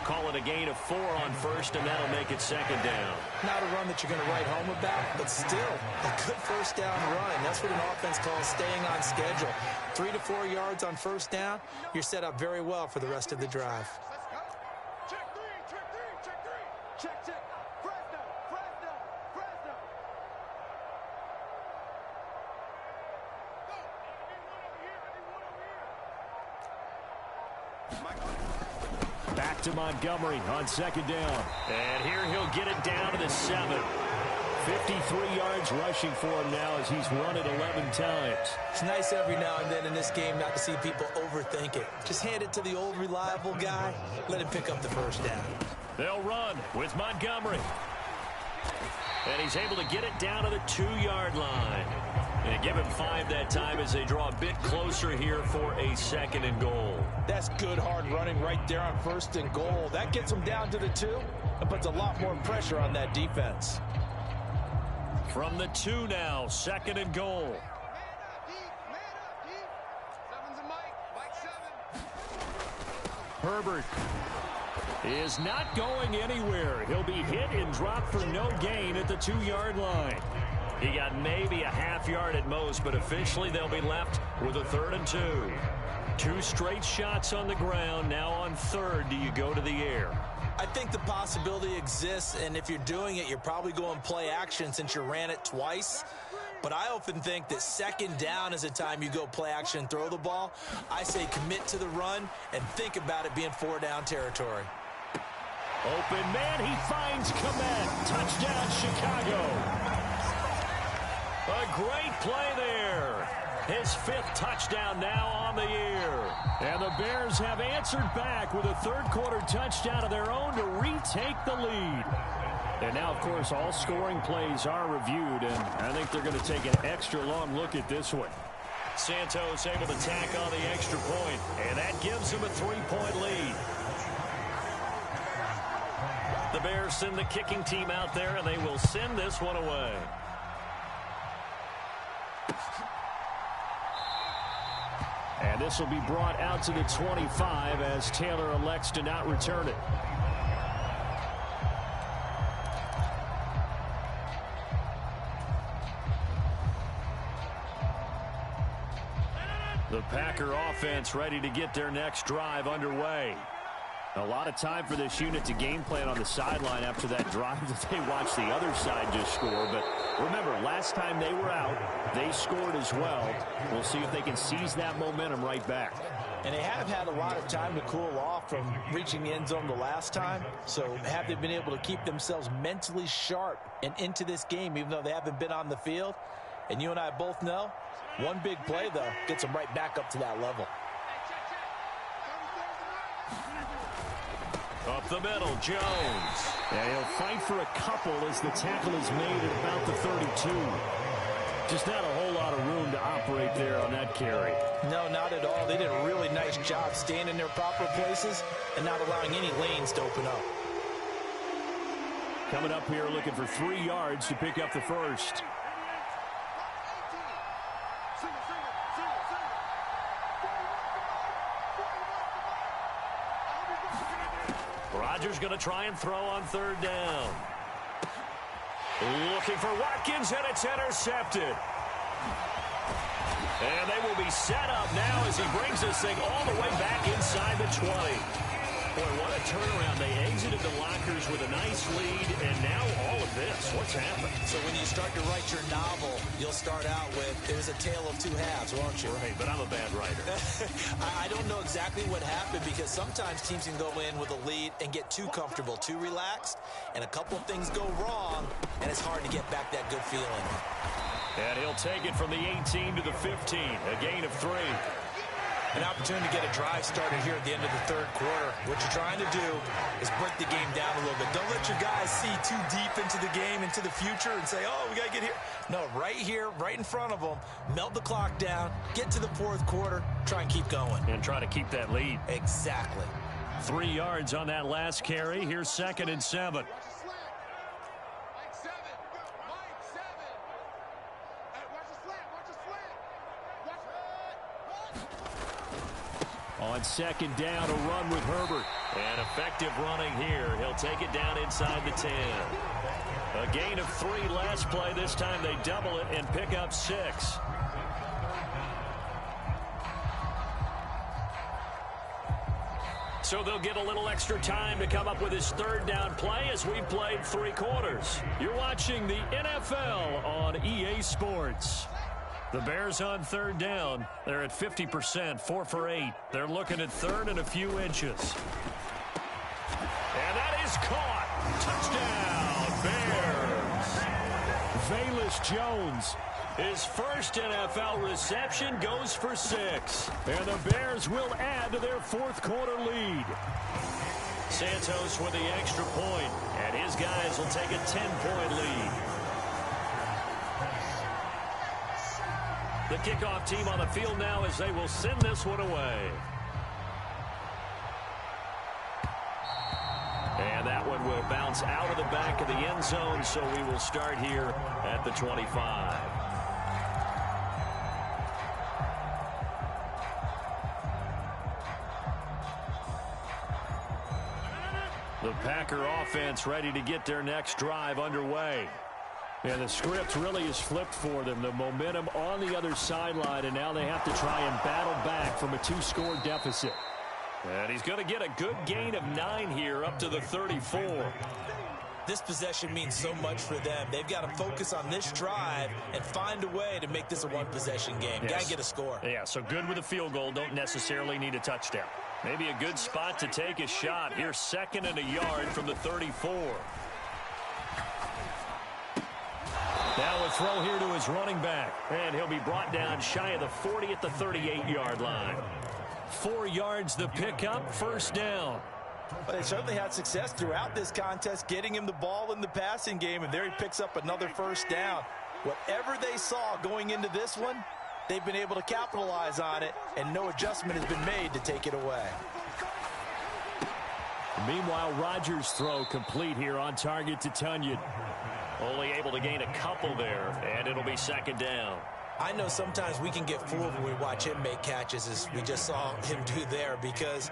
Call it a gain of 4 on 1st, and that'll make it 2nd down. Not a run that you're going to write home about, but still a good first down run. That's what an offense calls staying on schedule. 3 to 4 yards on 1st down, you're set up very well for the rest of the drive. Back to Montgomery on 2nd down. And here he'll get it down to the 7. 53 yards rushing for him now as he's run it 11 times. It's nice every now and then in this game not to see people overthink it. Just hand it to the old reliable guy. Let him pick up the first down. They'll run with Montgomery. And he's able to get it down to the 2-yard line. And give him 5 that time as they draw a bit closer here for a 2nd and goal. That's good hard running right there on 1st and goal. That gets them down to the 2 and puts a lot more pressure on that defense. From the 2 now, 2nd and goal. Herbert is not going anywhere. He'll be hit and dropped for no gain at the 2-yard line. He got maybe a half yard at most, but officially they'll be left with a 3rd and 2. 2 straight shots on the ground. Now on 3rd, do you go to the air? I think the possibility exists, and if you're doing it, you're probably going play action since you ran it twice. But I often think that 2nd down is the time you go play action and throw the ball. I say commit to the run and think about it being 4-down territory. Open man, he finds Kmet. Touchdown, Chicago. A great play there. His 5th touchdown now on the year. And the Bears have answered back with a 3rd quarter touchdown of their own to retake the lead. And now, of course, all scoring plays are reviewed, and I think they're going to take an extra long look at this one. Santos able to tack on the extra point, and that gives him a 3-point lead. The Bears send the kicking team out there, and they will send this one away. And this will be brought out to the 25 as Taylor elects to not return it. The Packer offense ready to get their next drive underway. A lot of time for this unit to game plan on the sideline after that drive that they watched the other side just score. But remember, last time they were out, they scored as well. We'll see if they can seize that momentum right back. And they have had a lot of time to cool off from reaching the end zone the last time. So have they been able to keep themselves mentally sharp and into this game, even though they haven't been on the field? And you and I both know, one big play, though, gets them right back up to that level. Up the middle, Jones. Yeah, he'll fight for a couple as the tackle is made at about the 32. Just not a whole lot of room to operate there on that carry. No, not at all. They did a really nice job staying in their proper places and not allowing any lanes to open up. Coming up here looking for 3 yards to pick up the first. Rodgers going to try and throw on 3rd down. Looking for Watkins, and it's intercepted. And they will be set up now as he brings this thing all the way back inside the 20. Boy, what a turnaround. They exited the lockers with a nice lead, and now all of this. What's happened? So when you start to write your novel, you'll start out with, it was a tale of 2 halves, won't you? Right, but I'm a bad writer. I don't know exactly what happened because sometimes teams can go in with a lead and get too comfortable, too relaxed, and a couple of things go wrong, and it's hard to get back that good feeling. And he'll take it from the 18 to the 15, a gain of 3. An opportunity to get a drive started here at the end of the 3rd quarter. What you're trying to do is break the game down a little bit. Don't let your guys see too deep into the game, into the future, and say, oh, we got to get here. No, right here, right in front of them, melt the clock down, get to the 4th quarter, try and keep going. And try to keep that lead. Exactly. 3 yards on that last carry. Here's 2nd and 7. On 2nd down, a run with Herbert. And effective running here. He'll take it down inside the 10. A gain of 3 last play. This time they double it and pick up 6. So they'll get a little extra time to come up with his 3rd down play as we've played 3 quarters. You're watching the NFL on EA Sports. The Bears on 3rd down. They're at 50%, 4 for 8. They're looking at 3rd and a few inches. And that is caught. Touchdown, Bears. Velus Jones. His first NFL reception goes for 6. And the Bears will add to their 4th quarter lead. Santos with the extra point, and his guys will take a 10-point lead. The kickoff team on the field now as they will send this one away. And that one will bounce out of the back of the end zone, so we will start here at the 25. The Packer offense ready to get their next drive underway. Yeah, the script really is flipped for them. The momentum on the other sideline, and now they have to try and battle back from a 2-score deficit. And he's going to get a good gain of 9 here up to the 34. This possession means so much for them. They've got to focus on this drive and find a way to make this a 1-possession game. Yes. Got to get a score. Yeah, so good with a field goal. Don't necessarily need a touchdown. Maybe a good spot to take a shot. Here's 2nd and a yard from the 34. Now a throw here to his running back. And he'll be brought down shy of the 40 at the 38-yard line. 4 yards the pickup, 1st down. But they certainly had success throughout this contest, getting him the ball in the passing game, and there he picks up another 1st down. Whatever they saw going into this one, they've been able to capitalize on it, and no adjustment has been made to take it away. Meanwhile, Rodgers' throw complete here on target to Tonyan. Only able to gain a couple there, and it'll be 2nd down. I know sometimes we can get fooled when we watch him make catches, as we just saw him do there, because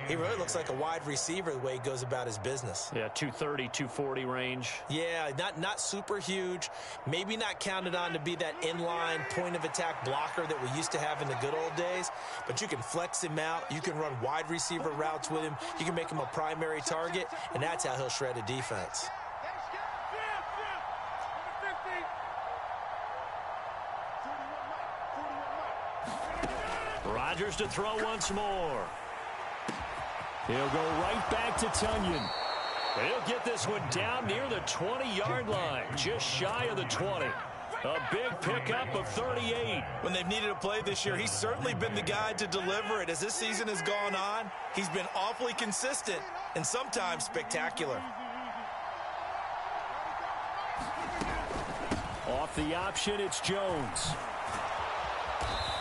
he really looks like a wide receiver the way he goes about his business. Yeah, 230, 240 range. Yeah, not super huge. Maybe not counted on to be that inline point-of-attack blocker that we used to have in the good old days, but you can flex him out. You can run wide receiver routes with him. You can make him a primary target, and that's how he'll shred a defense. Rodgers to throw once more. He'll go right back to Tonyan. He'll get this one down near the 20-yard line, just shy of the 20. A big pickup of 38. When they've needed a play this year, he's certainly been the guy to deliver it. As this season has gone on, he's been awfully consistent and sometimes spectacular. Off the option, it's Jones.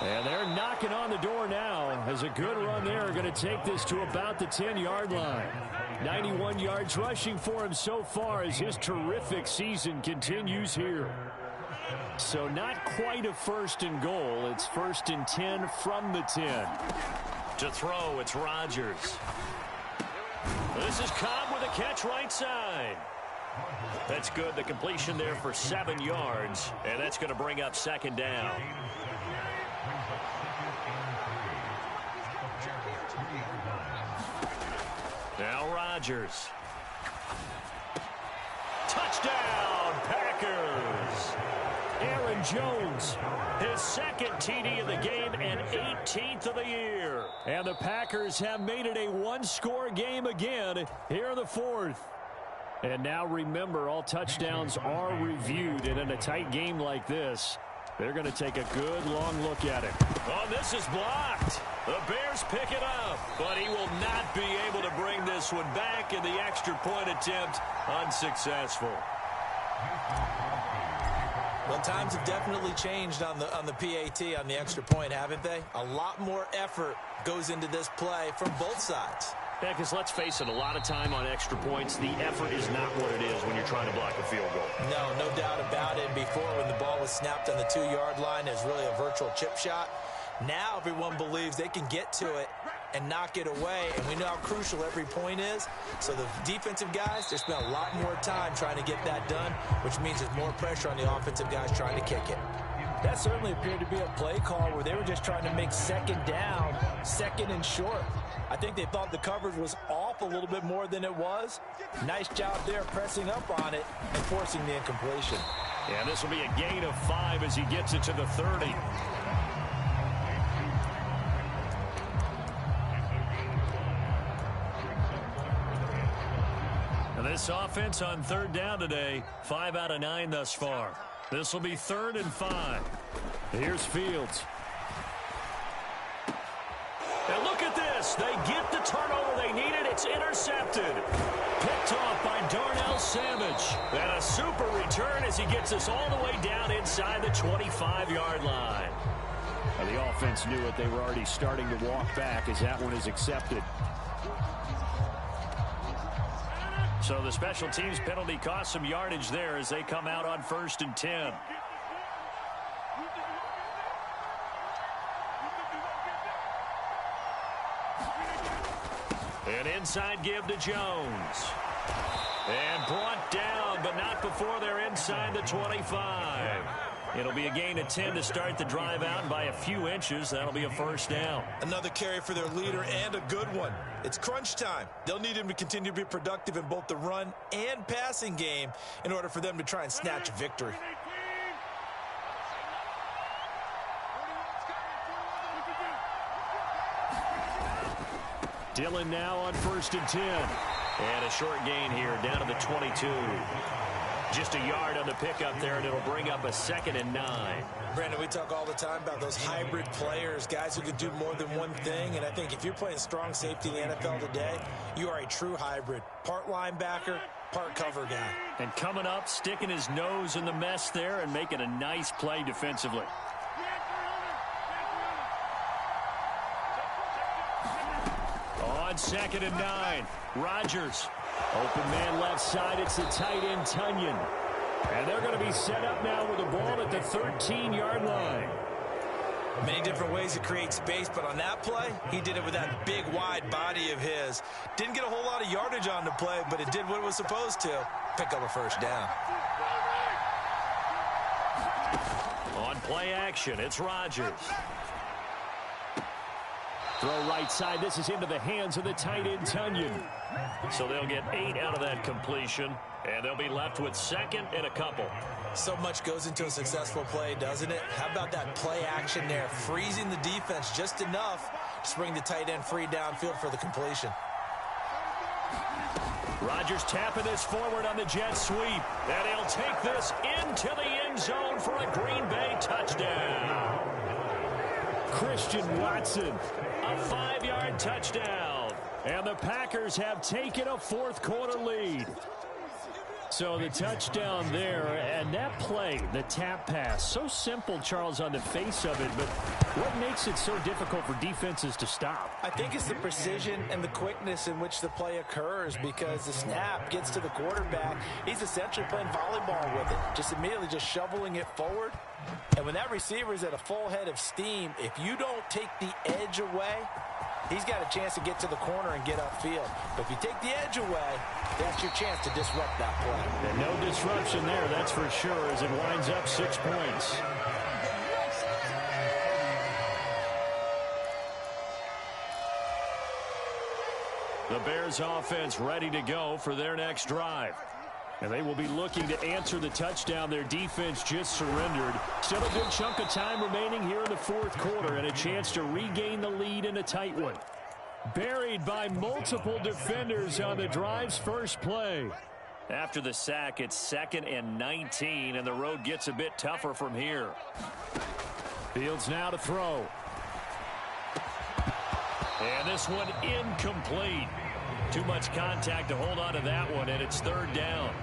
And they're knocking on the door now as a good run there are going to take this to about the 10-yard line. 91 yards rushing for him so far as his terrific season continues here. So not quite a first and goal. It's 1st and 10 from the 10. To throw, it's Rodgers. This is Cobb with a catch right side. That's good. The completion there for 7 yards. And that's going to bring up 2nd down. Now Rodgers. Touchdown, Packers. Aaron Jones, his 2nd TD of the game and 18th of the year. And the Packers have made it a one-score game again here in the 4th. And now remember, all touchdowns are reviewed, and in a tight game like this, they're going to take a good long look at it. Oh, this is blocked. The Bears pick it up, but he will not be able to bring this one back, in the extra point attempt unsuccessful. Well, times have definitely changed on the PAT, on the extra point, haven't they? A lot more effort goes into this play from both sides. Yeah, because let's face it, a lot of time on extra points, the effort is not what it is when you're trying to block a field goal. No doubt about it. Before, when the ball was snapped on the 2-yard line, it was really a virtual chip shot. Now everyone believes they can get to it and knock it away, and we know how crucial every point is. So the defensive guys, they spend a lot more time trying to get that done, which means there's more pressure on the offensive guys trying to kick it. That certainly appeared to be a play call where they were just trying to make 2nd down, 2nd and short. I think they thought the coverage was off a little bit more than it was. Nice job there pressing up on it and forcing the incompletion. Yeah, this will be a gain of 5 as he gets it to the 30. And this offense on 3rd down today, 5 out of 9 thus far. This will be 3rd and 5. Here's Fields. And look at this. They get the turnover they needed. It's intercepted. Picked off by Darnell Savage. And a super return as he gets us all the way down inside the 25-yard line. Now, the offense knew it. They were already starting to walk back as that one is accepted. So the special teams penalty cost some yardage there as they come out on 1st and 10. An inside give to Jones. And brought down, but not before they're inside the 25. It'll be a gain of 10 to start the drive out, and by a few inches, that'll be a 1st down. Another carry for their leader, and a good one. It's crunch time. They'll need him to continue to be productive in both the run and passing game in order for them to try and snatch a victory. Dillon now on 1st and 10. And a short gain here down to the 22. Just a yard on the pickup there, and it'll bring up a 2nd and 9. Brandon, we talk all the time about those hybrid players, guys who can do more than one thing. And I think if you're playing strong safety in the NFL today, you are a true hybrid. Part linebacker, part cover guy. And coming up, sticking his nose in the mess there and making a nice play defensively. On 2nd and 9, Rodgers. Open man left side, it's the tight end Tunyon. And they're going to be set up now with the ball at the 13-yard line. Many different ways to create space, but on that play, he did it with that big, wide body of his. Didn't get a whole lot of yardage on the play, but it did what it was supposed to. Pick up a 1st down. On play action, it's Rodgers. Throw right side. This is into the hands of the tight end Tunyon. So they'll get 8 out of that completion, and they'll be left with 2nd and a couple. So much goes into a successful play, doesn't it? How about that play action there, freezing the defense just enough to bring the tight end free downfield for the completion. Rodgers tapping this forward on the jet sweep. And he'll take this into the end zone for a Green Bay touchdown. Christian Watson, a 5-yard touchdown. And the Packers have taken a fourth-quarter lead. So the touchdown there, and that play, the tap pass, so simple, Charles, on the face of it, but what makes it so difficult for defenses to stop? I think it's the precision and the quickness in which the play occurs, because the snap gets to the quarterback. He's essentially playing volleyball with it, just immediately just shoveling it forward. And when that receiver is at a full head of steam, if you don't take the edge away, he's got a chance to get to the corner and get upfield. But if you take the edge away, that's your chance to disrupt that play. And no disruption there, that's for sure, as it winds up 6 points. The Bears offense ready to go for their next drive. And they will be looking to answer the touchdown their defense just surrendered. Still a good chunk of time remaining here in the fourth quarter, and a chance to regain the lead in a tight one. Buried by multiple defenders on the drive's first play. After the sack, it's 2nd and 19, and the road gets a bit tougher from here. Fields now to throw. And this one incomplete. Too much contact to hold on to that one, and it's 3rd down.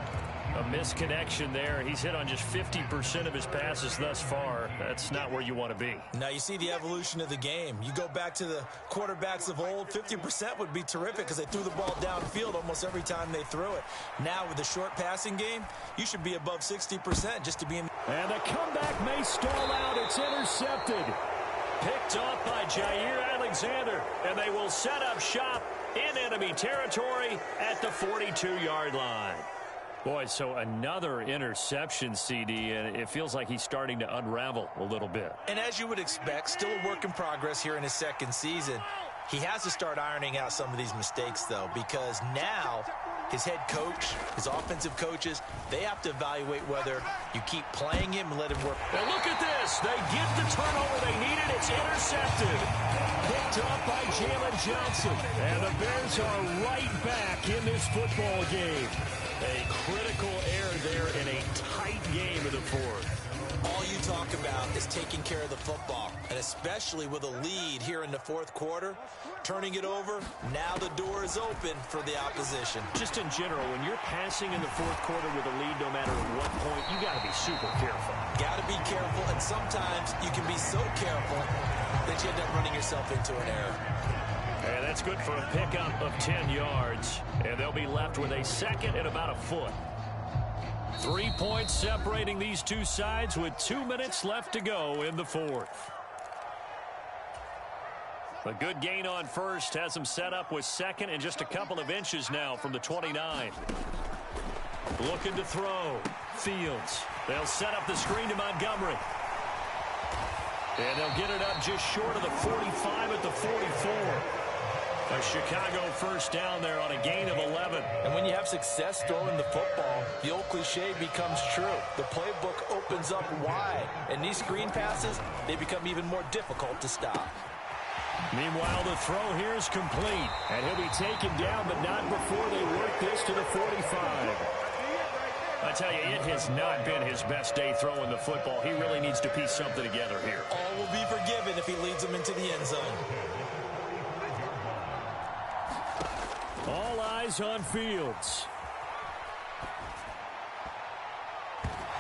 A misconnection there. He's hit on just 50% of his passes thus far. That's not where you want to be. Now you see the evolution of the game. You go back to the quarterbacks of old, 50% would be terrific because they threw the ball downfield almost every time they threw it. Now with the short passing game, you should be above 60% just to be in. And the comeback may stall out. It's intercepted. Picked off by Jair Alexander, and they will set up shop in enemy territory at the 42-yard line. Boy, so another interception, CD, and it feels like he's starting to unravel a little bit. And as you would expect, still a work in progress here in his second season. He has to start ironing out some of these mistakes, though, because now his head coach, his offensive coaches, they have to evaluate whether you keep playing him and let him work. Well, look at this. They get the turnover they needed. It's intercepted. Picked up by Jalen Johnson. And the Bears are right back in this football game. A critical error there in a tight game in the fourth. All you talk about is taking care of the football, and especially with a lead here in the fourth quarter, turning it over, now the door is open for the opposition. Just in general, when you're passing in the fourth quarter with a lead, no matter at what point, you got to be super careful. Got to be careful, and sometimes you can be so careful that you end up running yourself into an error. And that's good for a pickup of 10 yards. And they'll be left with a 2nd and about a foot. 3 points separating these two sides with 2 minutes left to go in the fourth. A good gain on first has them set up with 2nd and just a couple of inches now from the 29. Looking to throw. Fields. They'll set up the screen to Montgomery. And they'll get it up just short of the 45 at the 44. A Chicago first down there on a gain of 11. And when you have success throwing the football, the old cliche becomes true. The playbook opens up wide, and these screen passes, they become even more difficult to stop. Meanwhile, the throw here is complete. And he'll be taken down, but not before they work this to the 45. I tell you, it has not been his best day throwing the football. He really needs to piece something together here. All will be forgiven if he leads them into the end zone. All eyes on Fields.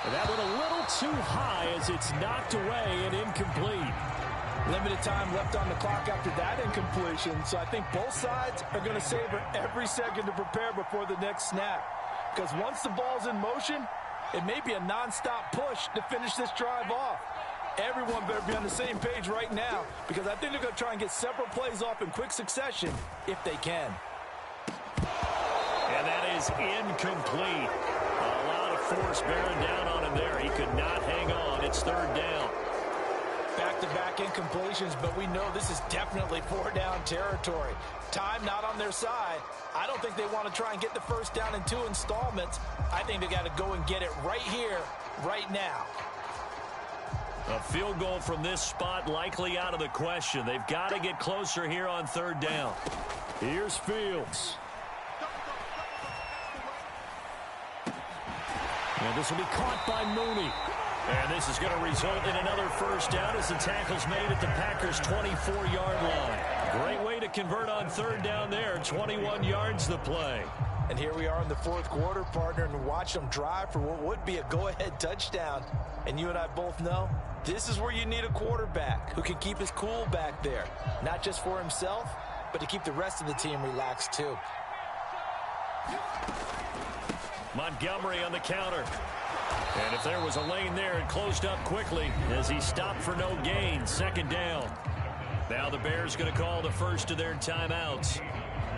And that one a little too high as it's knocked away and incomplete. Limited time left on the clock after that incompletion, so I think both sides are going to savor every second to prepare before the next snap. Because once the ball's in motion, it may be a nonstop push to finish this drive off. Everyone better be on the same page right now, because I think they're going to try and get several plays off in quick succession if they can. And that is incomplete. A lot of force bearing down on him there. He could not hang on. It's 3rd down. Back-to-back incompletions, but we know this is definitely 4-down territory. Time not on their side. I don't think they want to try and get the first down in 2 installments. I think they got to go and get it right here, right now. A field goal from this spot likely out of the question. They've got to get closer here on 3rd down. Here's Fields. And this will be caught by Mooney. And this is going to result in another first down as the tackle's made at the Packers' 24-yard line. Great way to convert on third down there. 21 yards the play. And here we are in the fourth quarter, partner, and watch them drive for what would be a go-ahead touchdown. And you and I both know this is where you need a quarterback who can keep his cool back there. Not just for himself, but to keep the rest of the team relaxed too. Montgomery on the counter. And if there was a lane there, it closed up quickly as he stopped for no gain. Second down. Now the Bears going to call the first of their timeouts,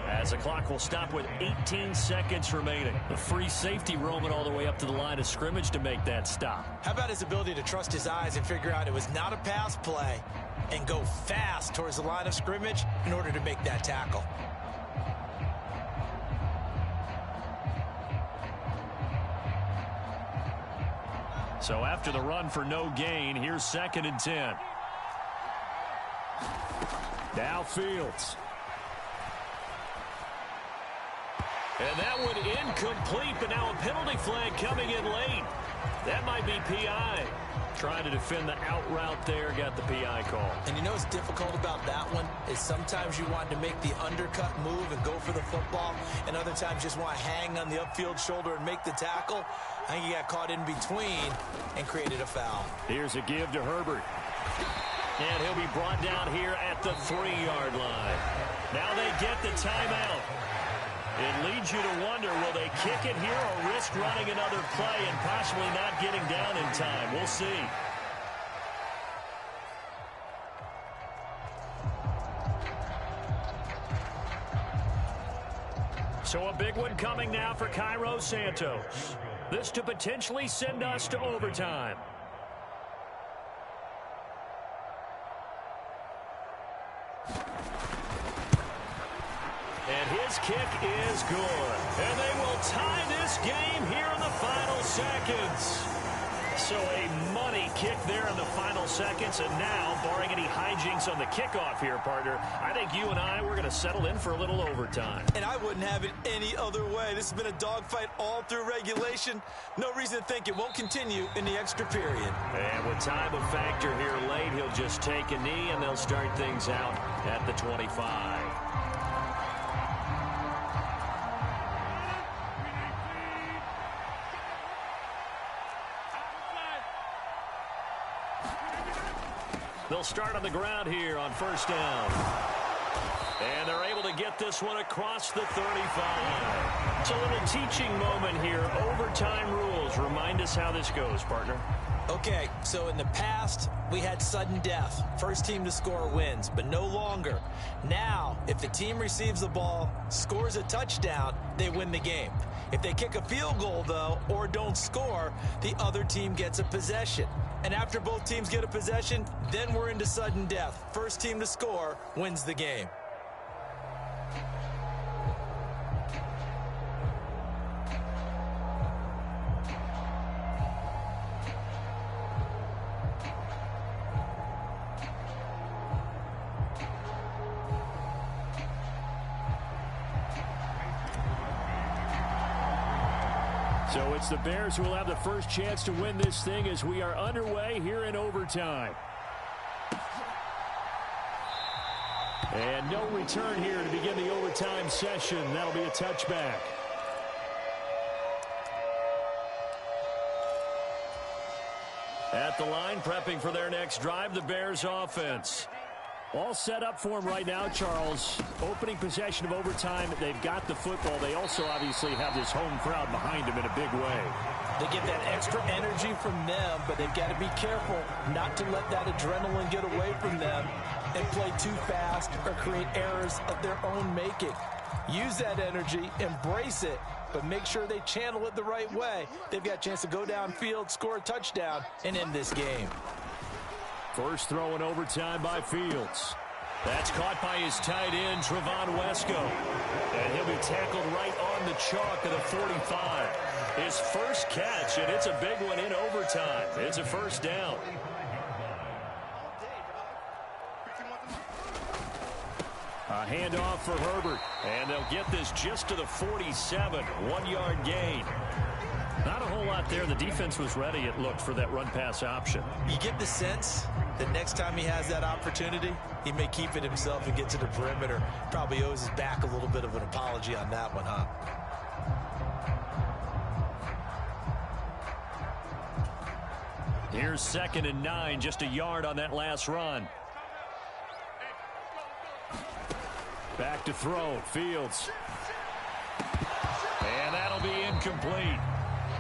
as the clock will stop with 18 seconds remaining. The free safety roaming all the way up to the line of scrimmage to make that stop. How about his ability to trust his eyes and figure out it was not a pass play and go fast towards the line of scrimmage in order to make that tackle? So after the run for no gain, here's 2nd and 10. Now Fields. And that one incomplete, but now a penalty flag coming in late. That might be PI. Trying to defend the out route there, got the PI call. And you know what's difficult about that one is sometimes you want to make the undercut move and go for the football, and other times just want to hang on the upfield shoulder and make the tackle. I think he got caught in between and created a foul. Here's a give to Herbert. And he'll be brought down here at the 3-yard line. Now they get the timeout. It leads you to wonder, will they kick it here or risk running another play and possibly not getting down in time? We'll see. So a big one coming now for Cairo Santos. This to potentially send us to overtime. And his kick is good. And they will tie this game here in the final seconds. So a money kick there in the final seconds. And now, barring any hijinks on the kickoff here, partner, I think you and I, we're going to settle in for a little overtime. And I wouldn't have it any other way. This has been a dogfight all through regulation. No reason to think it won't continue in the extra period. And with time a factor here late, he'll just take a knee, and they'll start things out at the 25. They'll start on the ground here on first down. And they're able to get this one across the 35. It's a little teaching moment here. Overtime rules. Remind us how this goes, partner. Okay, so in the past, we had sudden death. First team to score wins, but no longer. Now, if the team receives the ball, scores a touchdown, they win the game. If they kick a field goal, though, or don't score, the other team gets a possession. And after both teams get a possession, then we're into sudden death. First team to score wins the game. So it's the Bears who will have the first chance to win this thing as we are underway here in overtime. And no return here to begin the overtime session. That'll be a touchback. At the line, prepping for their next drive, the Bears offense. All set up for them right now, Charles. Opening possession of overtime. They've got the football. They also obviously have this home crowd behind them in a big way. They get that extra energy from them, but they've got to be careful not to let that adrenaline get away from them and play too fast or create errors of their own making. Use that energy, embrace it, but make sure they channel it the right way. They've got a chance to go downfield, score a touchdown, and end this game. First throw in overtime by Fields. That's caught by his tight end, Trevon Wesco. And he'll be tackled right on the chalk of the 45. His first catch, and it's a big one in overtime. It's a first down. A handoff for Herbert. And they'll get this just to the 47. 1-yard gain. Not a whole lot there. The defense was ready, it looked, for that run-pass option. You get the sense that next time he has that opportunity, he may keep it himself and get to the perimeter. Probably owes his back a little bit of an apology on that one, huh? Here's 2nd and 9, just a yard on that last run. Back to throw, Fields. And that'll be incomplete.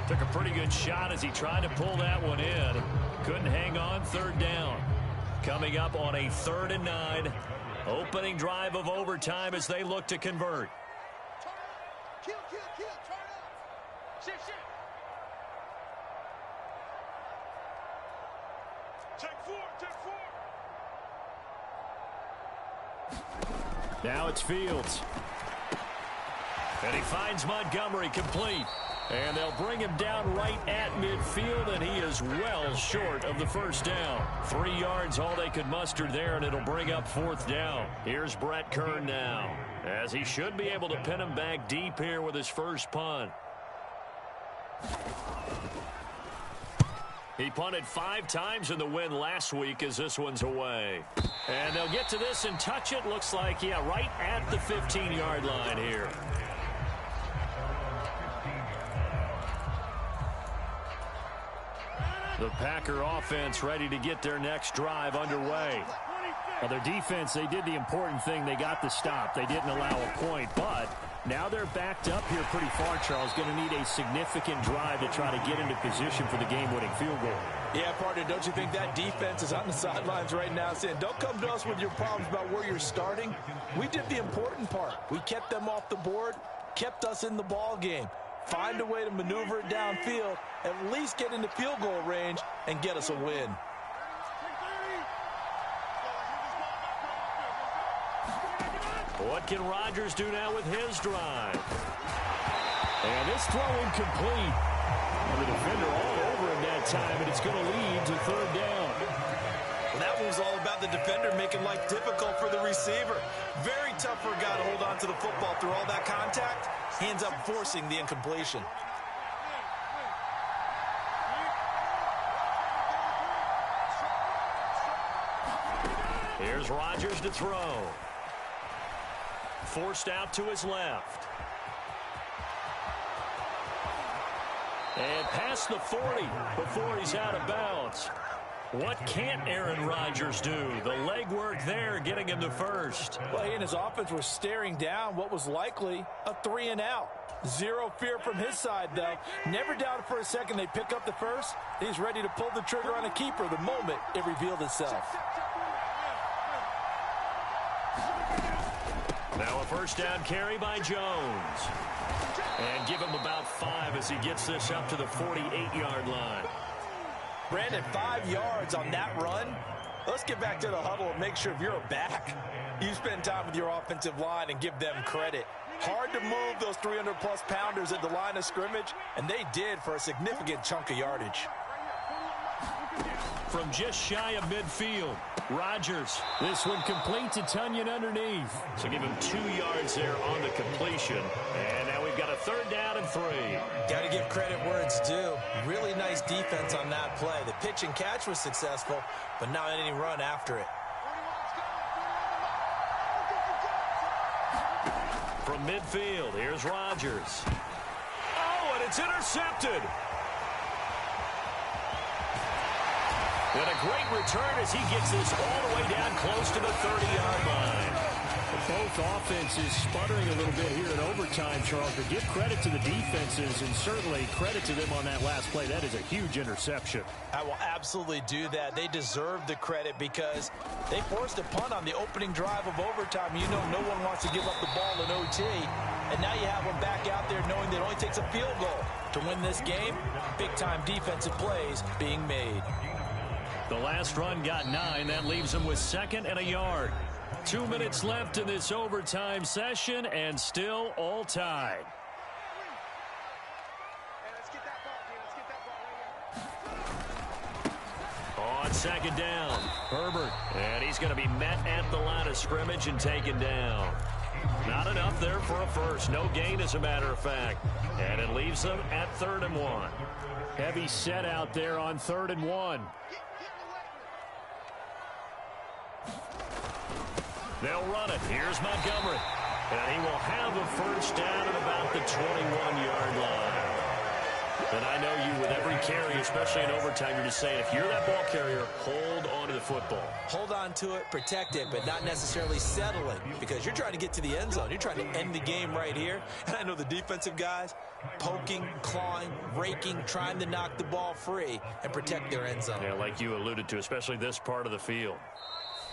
Took a pretty good shot as he tried to pull that one in. Couldn't hang on, 3rd down. Coming up on a 3rd and 9. Opening drive of overtime as they look to convert. Now it's Fields. And he finds Montgomery complete. And they'll bring him down right at midfield, and he is well short of the 1st down. 3 yards all they could muster there, and it'll bring up 4th down. Here's Brett Kern now, as he should be able to pin him back deep here with his first punt. He punted 5 times in the win last week as this one's away. And they'll get to this and touch it. Looks like, yeah, right at the 15-yard line here. The Packer offense ready to get their next drive underway. Well, their defense, they did the important thing. They got the stop. They didn't allow a point, but now they're backed up here pretty far, Charles. Going to need a significant drive to try to get into position for the game-winning field goal. Yeah, partner, don't you think that defense is on the sidelines right now saying, don't come to us with your problems about where you're starting. We did the important part. We kept them off the board, kept us in the ball game. Find a way to maneuver it downfield, at least get into field goal range, and get us a win. What can Rodgers do now with his drive? And this throw incomplete. And the defender all over him that time, and it's going to lead to 3rd down. Well, that one was all about the defender making life difficult for the receiver. Very tough for a guy to hold on to the football through all that contact. Hands up forcing the incompletion. Here's Rodgers to throw. Forced out to his left. And past the 40 before he's out of bounds. What can't Aaron Rodgers do? The legwork there getting him to 1st. Well, he and his offense were staring down what was likely a 3-and-out. Zero fear from his side, though. Never doubted for a second they pick up the 1st. He's ready to pull the trigger on a keeper the moment it revealed itself. Now a 1st down carry by Jones. And give him about 5 as he gets this up to the 48-yard line. Brandon, 5 yards on that run. Let's get back to the huddle and make sure if you're a back, you spend time with your offensive line and give them credit. Hard to move those 300-plus pounders at the line of scrimmage, and they did for a significant chunk of yardage. From just shy of midfield, Rodgers. This one complete to Tunyon underneath. So give him 2 yards there on the completion. And now we've got a 3rd down and 3. Got to give credit where it's due. Really nice defense on that play. The pitch and catch was successful, but not any run after it. From midfield, here's Rodgers. Oh, and it's intercepted. And a great return as he gets this all the way down close to the 30-yard line. Both offenses sputtering a little bit here in overtime, Charles, but give credit to the defenses and certainly credit to them on that last play. That is a huge interception. I will absolutely do that. They deserve the credit because they forced a punt on the opening drive of overtime. You know no one wants to give up the ball in OT, and now you have them back out there knowing that it only takes a field goal to win this game. Big-time defensive plays being made. The last run got 9. That leaves them with 2nd and a yard. 2 minutes left in this overtime session, and still all tied. On 2nd down, Herbert. And he's going to be met at the line of scrimmage and taken down. Not enough there for a first. No gain, as a matter of fact. And it leaves them at 3rd and 1. Heavy set out there on 3rd and 1. They'll run it. Here's Montgomery. And he will have a first down at about the 21-yard line. And I know you, with every carry, especially in overtime, you're just saying, if you're that ball carrier, hold on to the football. Hold on to it, protect it, but not necessarily settling, because you're trying to get to the end zone. You're trying to end the game right here. And I know the defensive guys poking, clawing, raking, trying to knock the ball free and protect their end zone. Yeah, like you alluded to, especially this part of the field.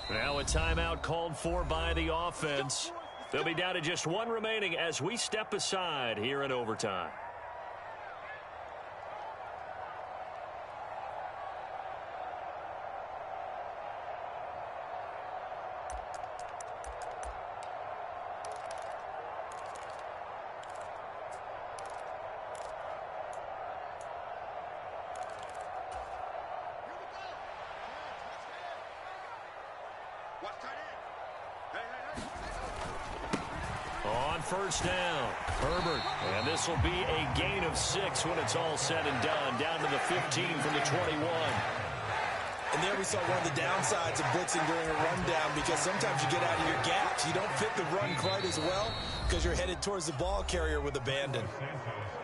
Now a timeout called for by the offense. They'll be down to just one remaining as we step aside here in overtime. On first down, Herbert. And this will be a gain of 6 when it's all said and done. Down to the 15 from the 21. And there we saw one of the downsides of blitzing during a rundown, because sometimes you get out of your gaps. You don't fit the run quite as well because you're headed towards the ball carrier with abandon.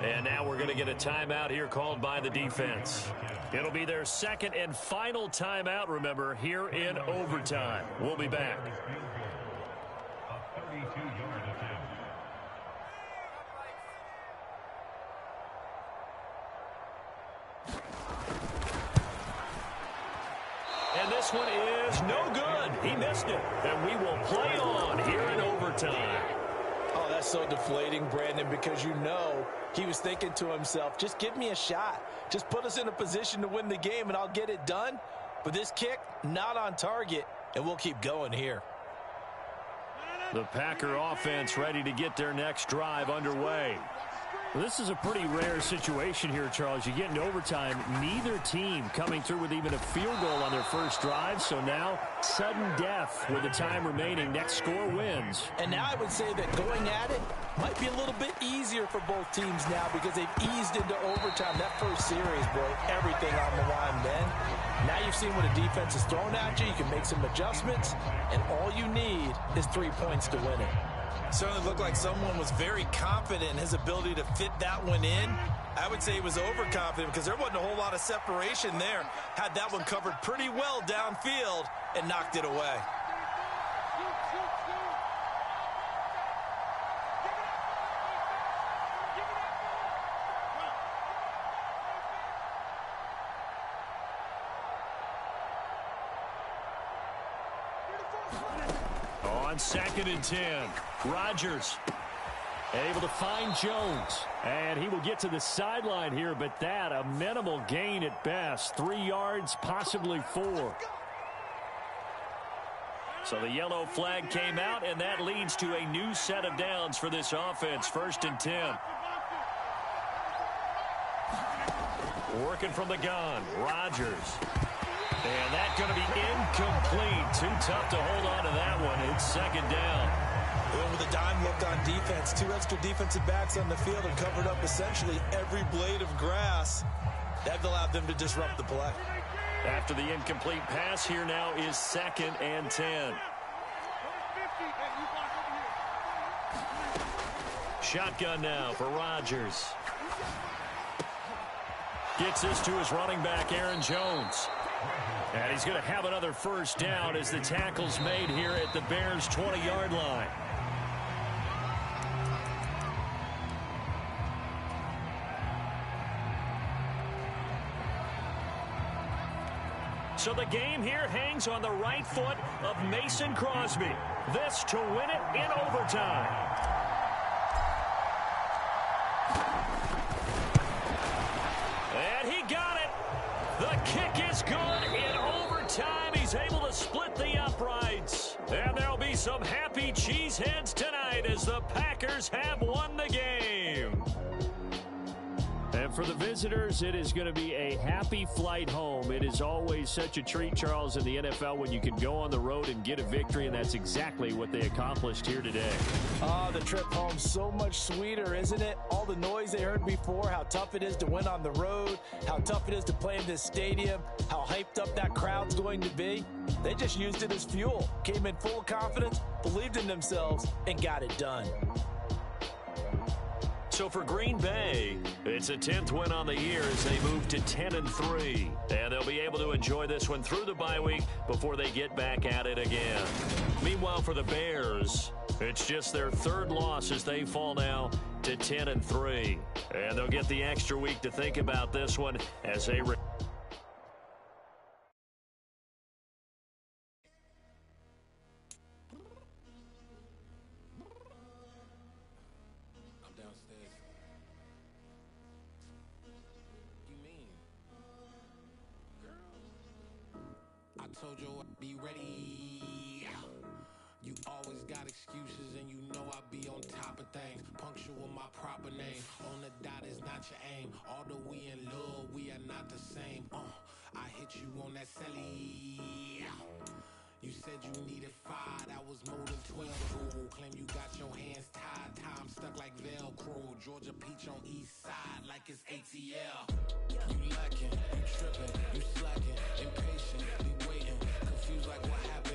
And now we're going to get a timeout here called by the defense. It'll be their second and final timeout, remember, here in overtime. We'll be back. And this one is no good. He missed it. And we will play on here in overtime. Oh, that's so deflating, Brandon, because you know he was thinking to himself, just give me a shot. Just put us in a position to win the game and I'll get it done. But this kick, not on target, and we'll keep going here. The Packer offense ready to get their next drive underway. Well, this is a pretty rare situation here, Charles. You get into overtime, neither team coming through with even a field goal on their first drive. So now, sudden death with the time remaining. Next score wins. And now I would say that going at it might be a little bit easier for both teams now, because they've eased into overtime. That first series, boy, everything on the line then. Now you've seen what a defense is thrown at you. You can make some adjustments, and all you need is 3 points to win it. Certainly looked like someone was very confident in his ability to fit that one in. I would say he was overconfident because there wasn't a whole lot of separation there. Had that one covered pretty well downfield and knocked it away. On 2nd and 10, Rodgers able to find Jones. And he will get to the sideline here, but that a minimal gain at best. 3 yards, possibly 4. So the yellow flag came out, and that leads to a new set of downs for this offense. 1st and 10. Working from the gun, Rodgers. And that's going to be incomplete. Too tough to hold on to that one. It's 2nd down. And with a dime look on defense, 2 extra defensive backs on the field and covered up essentially every blade of grass. That allowed them to disrupt the play. After the incomplete pass, here now is 2nd and 10. Shotgun now for Rodgers. Gets this to his running back, Aaron Jones. And he's going to have another first down as the tackle's made here at the Bears' 20-yard line. So the game here hangs on the right foot of Mason Crosby. This to win it in overtime. And he got it. The kick is good in overtime. He's able to split the uprights. And there'll be some happy cheeseheads tonight as the Packers have won the game. And And for the visitors, it is going to be a happy flight home. It is always such a treat, Charles, in the NFL when you can go on the road and get a victory, and that's exactly what they accomplished here today. Oh, the trip home, so much sweeter, isn't it? All the noise they heard before, how tough it is to win on the road, how tough it is to play in this stadium, how hyped up that crowd's going to be. They just used it as fuel, came in full of confidence, believed in themselves, and got it done. So for Green Bay, it's a 10th win on the year as they move to 10-3. And they'll be able to enjoy this one through the bye week before they get back at it again. Meanwhile, for the Bears, it's just their third loss as they fall now to 10-3. And they'll get the extra week to think about this one as they... Told you I'd be ready. You always got excuses and you know I be on top of things. Punctual my proper name. On the dot is not your aim. Although we in love, we are not the same. I hit you on that celly. You said you needed 5, that was more than 12. Ooh, claim you got your hands tied. Time stuck like Velcro. Georgia Peach on east side like it's ATL. You lacking, you tripping, you slacking, impatient, be waiting, confused like what happened.